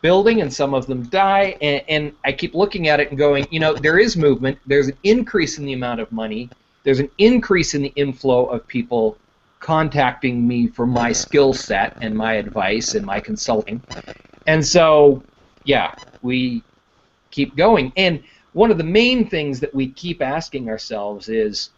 building and some of them die, and I keep looking at it and going, you know, there is movement, there's an increase in the amount of money, there's an increase in the inflow of people contacting me for my skill set and my advice and my consulting, and so, yeah, we keep going. And one of the main things that we keep asking ourselves is,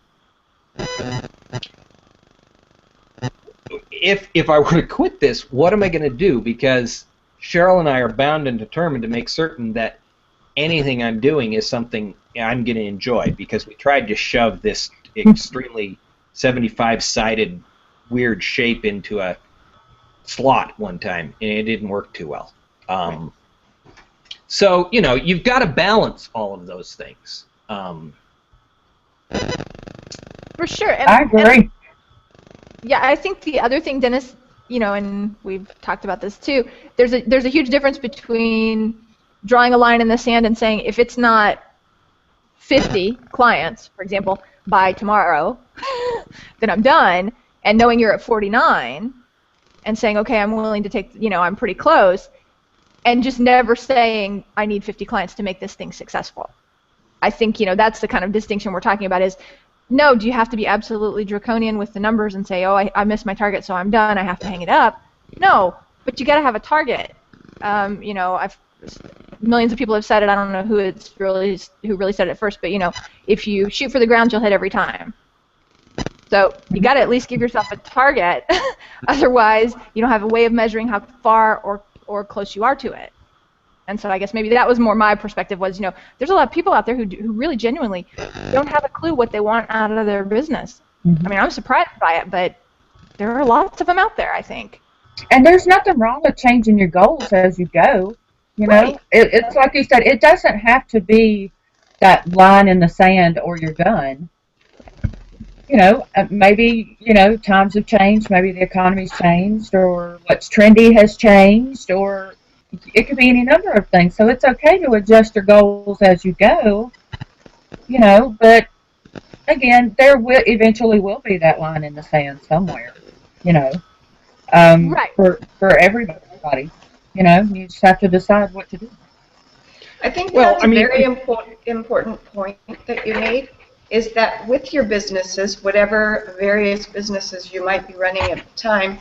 if I were to quit this, what am I going to do? Because Cheryl and I are bound and determined to make certain that anything I'm doing is something I'm going to enjoy, because we tried to shove this extremely 75-sided weird shape into a slot one time, and it didn't work too well. So, you know, you've got to balance all of those things. For sure. And, I agree. Yeah, I think the other thing, Dennis, you know, and we've talked about this too, there's a huge difference between drawing a line in the sand and saying, if it's not 50 clients, for example, by tomorrow, then I'm done, and knowing you're at 49 and saying, okay, I'm willing to take, I'm pretty close, and just never saying, I need 50 clients to make this thing successful. I think, that's the kind of distinction we're talking about is, no, do you have to be absolutely draconian with the numbers and say, oh, I missed my target, so I'm done, I have to hang it up? No, but you got to have a target. Millions of people have said it. I don't know who really said it first, but if you shoot for the ground, you'll hit every time. So you got to at least give yourself a target. Otherwise, you don't have a way of measuring how far or close you are to it. And so I guess maybe that was more my perspective was, there's a lot of people out there who really genuinely don't have a clue what they want out of their business. I mean, I'm surprised by it, but there are lots of them out there, I think. And there's nothing wrong with changing your goals as you go. Right. It's like you said, it doesn't have to be that line in the sand or you're done. Maybe, times have changed, maybe the economy's changed, or what's trendy has changed, or it could be any number of things. So it's okay to adjust your goals as you go, but again, there eventually will be that line in the sand somewhere, Right. for everybody. You just have to decide what to do. I think that's a very important point that you made, is that with your businesses, whatever various businesses you might be running at the time,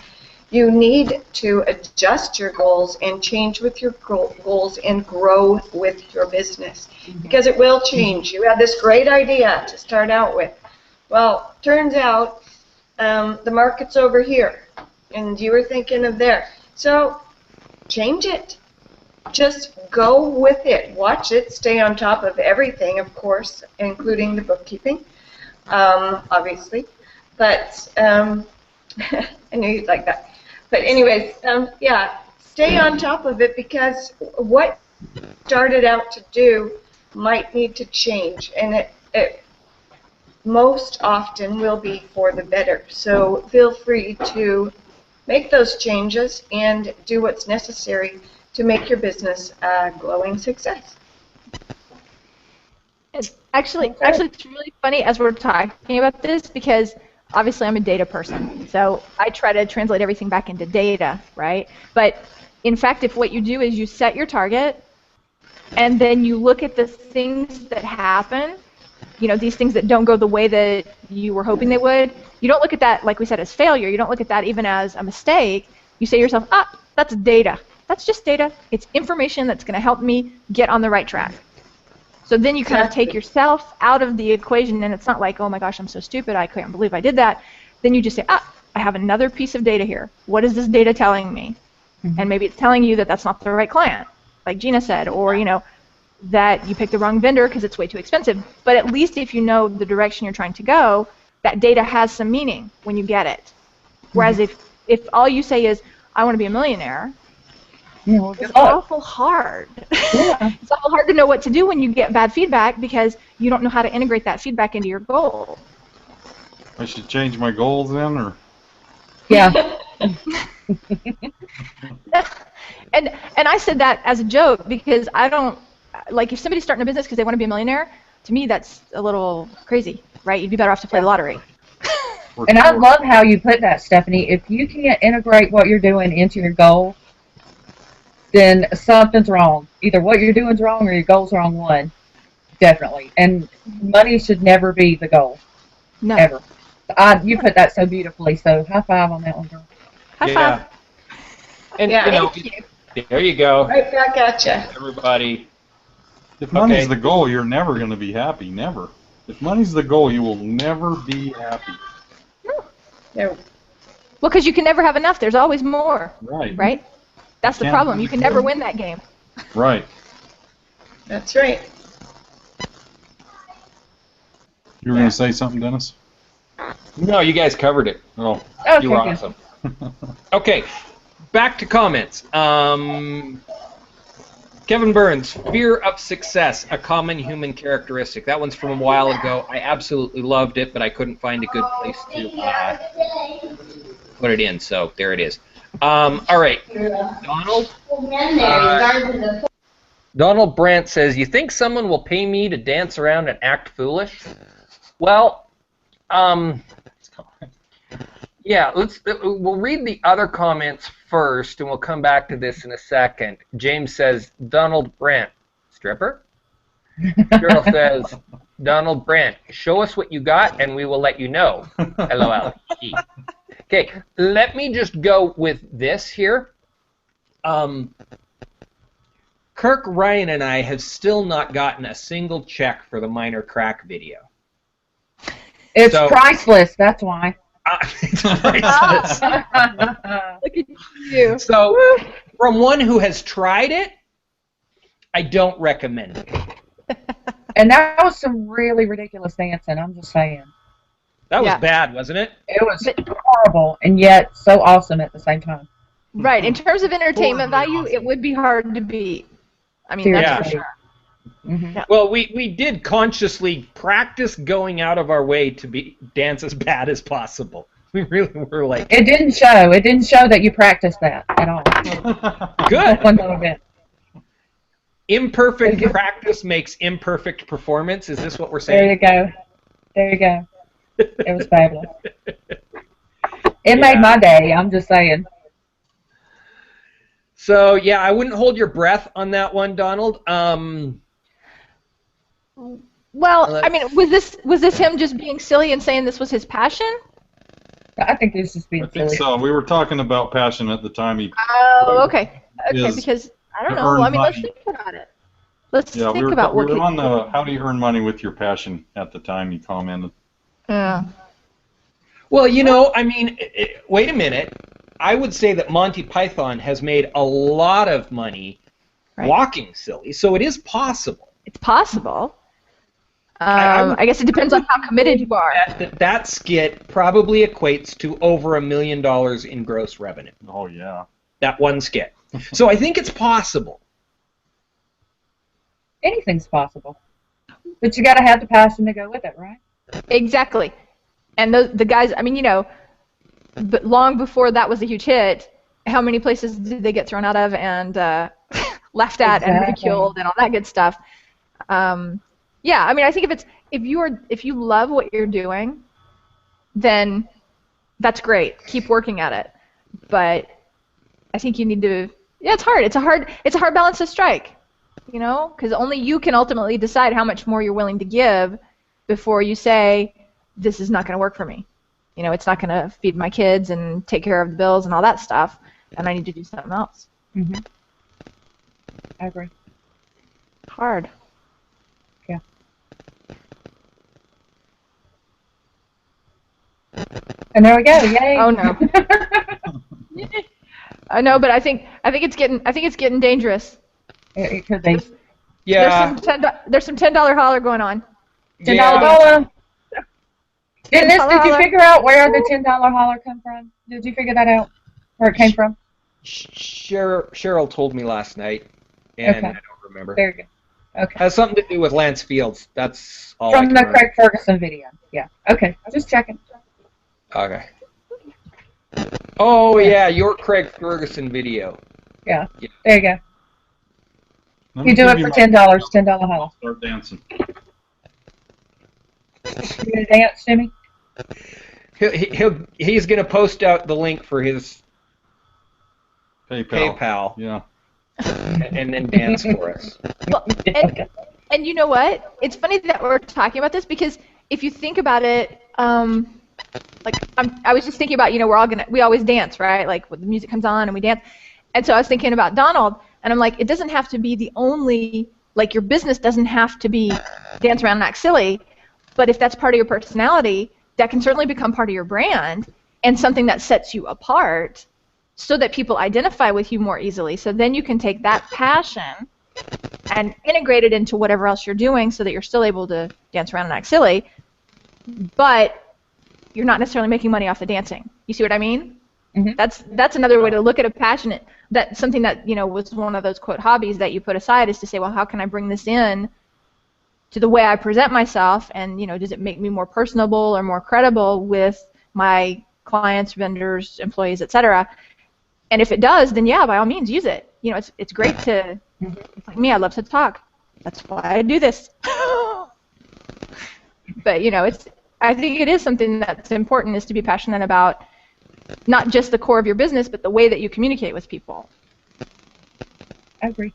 you need to adjust your goals and change with your goals and grow with your business, because it will change. You had this great idea to start out with. Well, turns out the market's over here, and you were thinking of there. So change it. Just go with it. Watch it. Stay on top of everything, of course, including the bookkeeping, obviously. But I knew you'd like that. But anyways, yeah, stay on top of it, because what you started out to do might need to change, and it most often will be for the better. So feel free to make those changes and do what's necessary to make your business a glowing success. Actually, it's really funny as we're talking about this, because obviously I'm a data person, so I try to translate everything back into data, right? But in fact, if what you do is you set your target, and then you look at the things that happen, these things that don't go the way that you were hoping they would, you don't look at that, like we said, as failure. You don't look at that even as a mistake. You say to yourself, that's data. That's just data. It's information that's going to help me get on the right track. So then you kind of take yourself out of the equation, and it's not like, oh my gosh, I'm so stupid, I can't believe I did that. Then you just say, I have another piece of data here. What is this data telling me? And maybe it's telling you that that's not the right client, like Gina said, or that you picked the wrong vendor because it's way too expensive. But at least if you know the direction you're trying to go, that data has some meaning when you get it. Whereas if all you say is, I want to be a millionaire, it's awful hard. Yeah. It's awful hard to know what to do when you get bad feedback, because you don't know how to integrate that feedback into your goal. I should change my goals then, or? Yeah. And I said that as a joke, because I don't, like, if somebody's starting a business because they want to be a millionaire, to me that's a little crazy, right? You'd be better off to play the lottery. And I love how you put that, Stephanie. If you can't integrate what you're doing into your goal, then something's wrong. Either what you're doing is wrong or your goal's wrong one. Definitely. And money should never be the goal. No. Ever. You put that so beautifully, so high five on that one, girl. High five. And, Thank you. there you go. Right back at you. Everybody. If money's the goal, you're never going to be happy. Never. If money's the goal, you will never be happy. No. Well, because you can never have enough. There's always more. Right. Right? That's the problem. You can never win that game. Right. That's right. You were going to say something, Dennis? No, you guys covered it. Oh. You were awesome. Okay, back to comments. Kevin Burns, fear of success, a common human characteristic. That one's from a while ago. I absolutely loved it, but I couldn't find a good place to put it in, so there it is. All right, Donald. Donald Brandt says, "You think someone will pay me to dance around and act foolish?" Well, yeah. We'll read the other comments first, and we'll come back to this in a second. James says, "Donald Brandt, stripper." Cheryl says, "Donald Brandt, show us what you got, and we will let you know." LOL. Okay, let me just go with this here. Kirk, Ryan, and I have still not gotten a single check for the minor crack video. It's priceless, that's why. It's priceless. Look at you. So, from one who has tried it, I don't recommend it. And that was some really ridiculous dancing, I'm just saying. That was bad, wasn't it? It was horrible, and yet so awesome at the same time. Right. In terms of entertainment value, it would be hard to beat. I mean, that's for sure. Mm-hmm. Yeah. Well, we did consciously practice going out of our way to dance as bad as possible. We really were like... It didn't show. It didn't show that you practiced that at all. Good. One little bit. Imperfect practice makes imperfect performance. Is this what we're There saying? you go. There you go. It was fabulous. It made my day, I'm just saying. So, yeah, I wouldn't hold your breath on that one, Donald. Well, I mean, was this him just being silly and saying this was his passion? I think this is being I think silly. so. We were talking about passion at the time. Oh, okay. Okay, Is because I don't to know. earn I mean, let's money. think about it. Let's Yeah, think about we what were on the how do you earn money with your passion at the time you commented. Yeah. Well, you know, I mean, wait a minute. I would say that Monty Python has made a lot of money walking silly, so it is possible. It's possible. I guess it depends on how committed you are. That skit probably equates to over $1 million in gross revenue. Oh, yeah. That one skit. So I think it's possible. Anything's possible. But you got to have the passion to go with it, right? Exactly. And the guys, I mean, you know, but long before that was a huge hit, how many places did they get thrown out of and laughed at and ridiculed and all that good stuff? Yeah, I mean, I think if you love what you're doing, then that's great. Keep working at it. But I think you need to. Yeah, it's hard. It's a hard balance to strike. You know, because only you can ultimately decide how much more you're willing to give before you say, this is not going to work for me. You know, it's not going to feed my kids and take care of the bills and all that stuff, and I need to do something else. Mm-hmm. I agree. Hard. Yeah. And there we go. Yay. Oh no. I know, but I think it's getting dangerous. It could be. Yeah. There's some $10 holler going on. $10 holler. Did you figure out where the $10 holler come from? Did you figure that out? Where it came from? Cheryl told me last night, and I don't remember. Very good. Okay. Has something to do with Lance Fields. That's all. From the Craig Ferguson video. Yeah. Okay. Just checking. Okay. Oh yeah, your Craig Ferguson video. Yeah. There you go. Let You me do give it for my- $10. $10 holler. Start dancing. You gonna dance, Jimmy? He's gonna post out the link for his PayPal. Yeah. And then dance for us. Well, and you know what? It's funny that we're talking about this because if you think about it, like I was just thinking about, you know, we always dance, right? Like when the music comes on and we dance. And so I was thinking about Donald, and I'm like, it doesn't have to be the only, like your business doesn't have to be dance around and act silly, but if that's part of your personality, that can certainly become part of your brand and something that sets you apart so that people identify with you more easily. So then you can take that passion and integrate it into whatever else you're doing so that you're still able to dance around and act silly, but you're not necessarily making money off the dancing. You see what I mean? Mm-hmm. That's another way to look at a passionate, that something that, you know, was one of those quote hobbies that you put aside is to say, well, how can I bring this in to the way I present myself, and, you know, does it make me more personable or more credible with my clients, vendors, employees, etc. And if it does, then yeah, by all means use it. You know, it's great to It's like me, I love to talk. That's why I do this. But, you know, I think it is something that's important, is to be passionate about not just the core of your business, but the way that you communicate with people. I agree.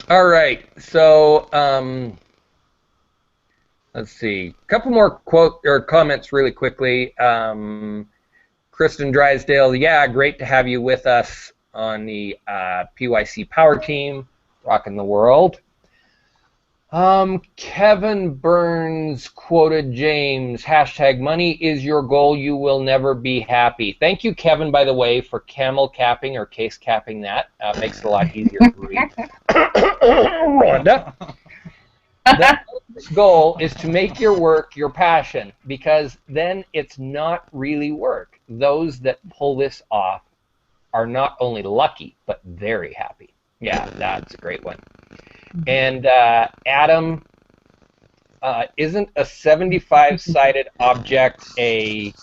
All right, so let's see. A couple more comments really quickly. Kristen Drysdale, yeah, great to have you with us on the PYC Power Team, rocking the world. Kevin Burns quoted James, hashtag money is your goal, you will never be happy. Thank you, Kevin, by the way, for camel capping or case capping that. Makes it a lot easier to read. Rhonda. The goal is to make your work your passion, because then it's not really work. Those that pull this off are not only lucky, but very happy. Yeah, that's a great one. And Adam, isn't a 75-sided object a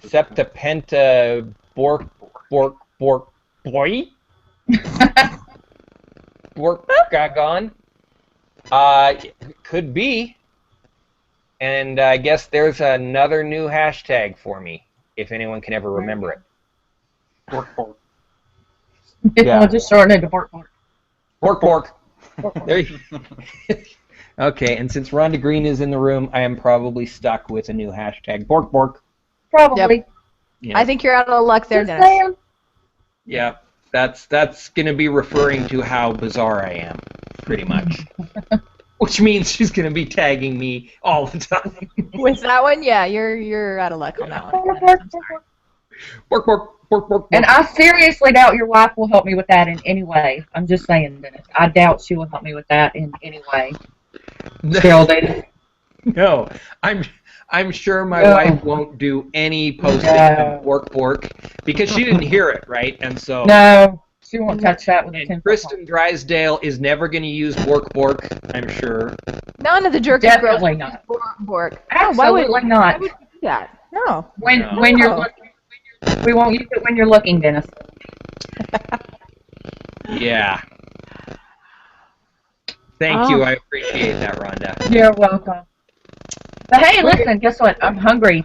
septapenta bork boy? Borkagon? Could be. And I guess there's another new hashtag for me, if anyone can ever remember it. Bork, bork. Yeah. We'll just shorten it to bork, bork. Bork, bork. There you Okay, and since Rhonda Green is in the room, I am probably stuck with a new hashtag. Bork, bork. Probably. Yep. Yeah. I think you're out of luck there, Just Dennis. saying. Yeah, that's going to be referring to how bizarre I am, pretty much. Which means she's going to be tagging me all the time. With that one, yeah, you're out of luck on that one. Bork, Dennis. bork, I'm bork, sorry. Bork, bork, bork, bork, And bork. I seriously doubt your wife will help me with that in any way. I'm just saying, Dennis. I doubt she will help me with that in any way. Geraldine. No, I'm sure my No. wife won't do any posting No. of bork, bork, because she didn't hear it, right? And so... No, she won't touch that with a 10 And Kristen Drysdale is never going to use bork, bork, I'm sure. None of the jerky Definitely girls not. Bork. Absolutely Why not. would you do that? No. When No. when you're No. looking, we won't use it when you're looking, Dennis. Yeah. Thank you. I appreciate that, Rhonda. You're welcome. But hey, listen, guess what? I'm hungry.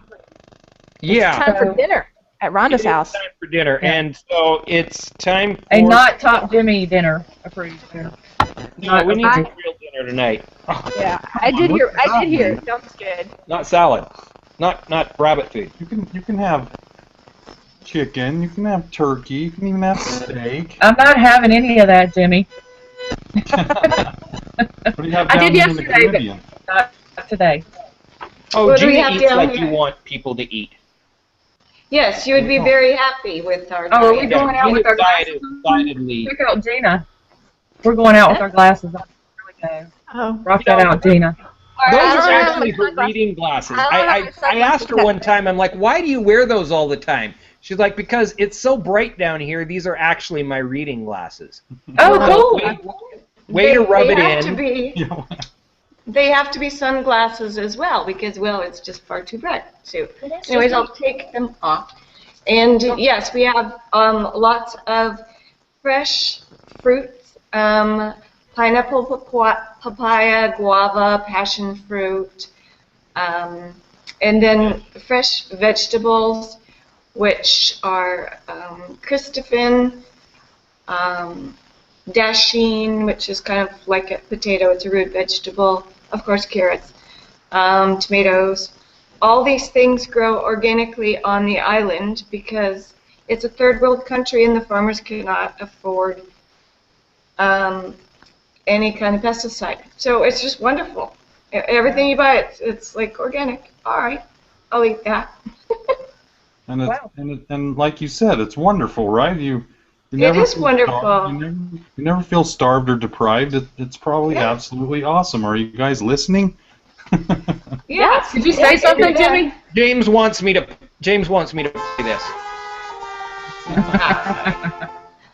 Yeah. Time for dinner at Rhonda's house. Time for dinner, Yeah. and so it's time for. A not Top Jimmy dinner approved dinner. No, we need not some real dinner tonight. Yeah, I did hear. I did hear. It sounds good. Not salad. Not rabbit food. You can have chicken, you can have turkey, you can even have steak. I'm not having any of that, Jimmy. What do you have I down did here in the yesterday, but- Caribbean? Not today. Oh, What do we Jimmy have eats down like here? you want people to eat. Yes, you would be very happy with our Oh, are we diet. going out with our glasses? Decidedly. Check out Gina. We're going out with our glasses on. Here we go. Oh. Rock that out, Gina. Those I don't are have actually my her sunglasses. reading glasses. I don't have my I sunglasses asked her one time, I'm like, why do you wear those all the time? She's like, because it's so bright down here, these are actually my reading glasses. Oh, cool. Way to rub it have to in. be, Yeah. they have to be sunglasses as well because, well, it's just far too bright. So, anyways, I'll take them off. And yes, we have lots of fresh fruits, pineapple, papaya, guava, passion fruit, and then fresh vegetables, which are Christophane, dasheen, which is kind of like a potato, it's a root vegetable, of course carrots, tomatoes. All these things grow organically on the island because it's a third world country and the farmers cannot afford any kind of pesticide. So it's just wonderful. Everything you buy, it's like organic. All right, I'll eat that. And it's, Wow. and like you said, it's wonderful, right? You It never is feel wonderful. starved. You never feel starved or deprived. It's probably Yeah. absolutely awesome. Are you guys listening? Yes. Did you say something, Jimmy? James wants me to say this.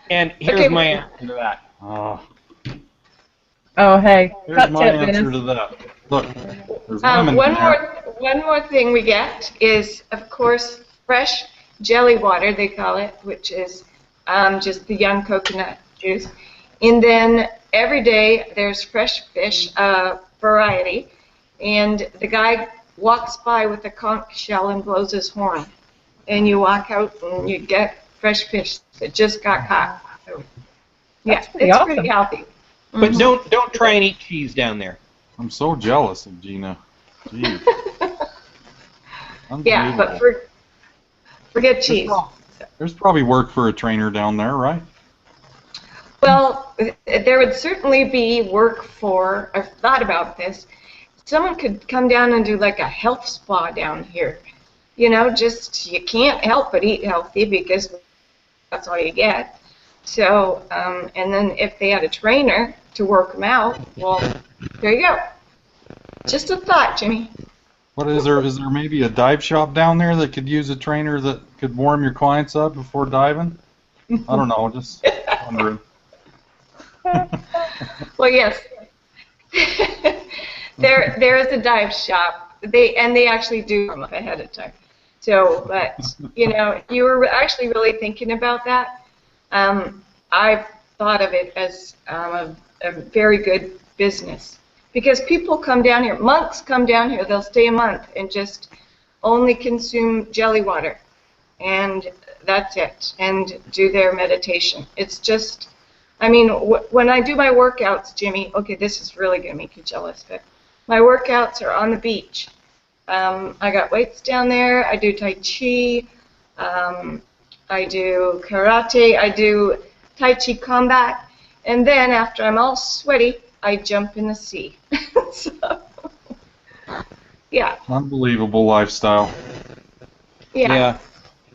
And here's Okay. my answer to that. Oh, hey. Here's Cut my tip, answer Dennis. to that. Look, there's lemon One in there. more thing we get is, of course, fresh jelly water, they call it, which is just the young coconut juice. And then every day there's fresh fish variety, and the guy walks by with a conch shell and blows his horn, and you walk out and you get fresh fish that just got caught. So, yeah, it's pretty healthy. But don't try and eat cheese down there. I'm so jealous of Gina. Jeez. Yeah, but forget cheese. There's probably work for a trainer down there, right? Well, there would certainly be work for, I've thought about this, someone could come down and do like a health spa down here. You know, just, you can't help but eat healthy because that's all you get. So, and then if they had a trainer to work them out, well, there you go. Just a thought, Jimmy. What is there? Is there maybe a dive shop down there that could use a trainer that could warm your clients up before diving? I don't know, just wondering. Well, yes. there is a dive shop. They actually do them ahead of time. So, but you know, you were actually really thinking about that. I've thought of it as a very good business because people come down here. Monks come down here. They'll stay a month and just only consume jelly water, and that's it. And do their meditation. It's just. I mean, when I do my workouts, Jimmy, okay, this is really going to make you jealous, but my workouts are on the beach. I got weights down there. I do Tai Chi. I do karate. I do Tai Chi combat. And then after I'm all sweaty, I jump in the sea. So, yeah. Unbelievable lifestyle. Yeah.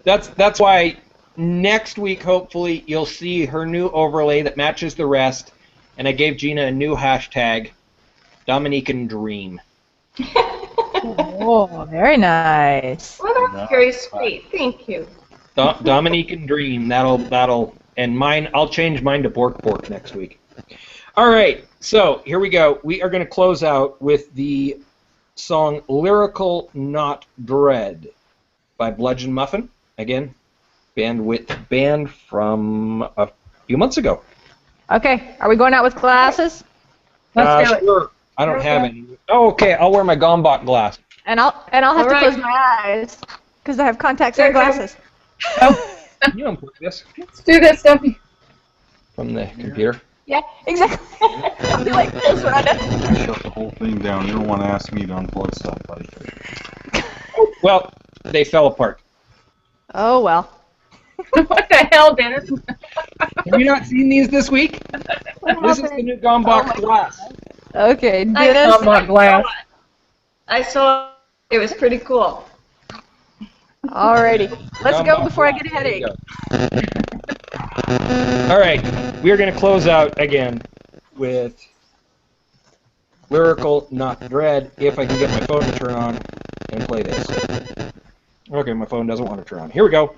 That's why next week, hopefully, you'll see her new overlay that matches the rest. And I gave Gina a new hashtag, Dominican Dream. Oh, very nice. Well, that's very sweet. Thank you. Dominican Dream. That'll and mine. I'll change mine to Bork next week. All right. So here we go. We are going to close out with the song "Lyrical Not Dread" by Bludgeon Muffin. Again, band from a few months ago. Okay, are we going out with glasses? Let's do it. Sure. I don't have any. Oh, okay. I'll wear my Gombach glass. And I'll have to close my eyes because I have contacts and glasses. You unplug this Let's do this, Sophie. from the computer. Yeah, exactly. I'll be like this, Rhonda. Shut the whole thing down. You don't want to ask me to unplug stuff, buddy. Well, they fell apart. Oh well. What the hell, Dennis? Have you not seen these this week? This is the new Gombach glass. Okay, I Dennis. saw my glass. I saw it was pretty cool. Alrighty, let's go Gombach before I glass. get a headache. All right, we are going to close out again with Lyrical Not Dread, if I can get my phone to turn on and play this. Okay, my phone doesn't want to turn on. Here we go.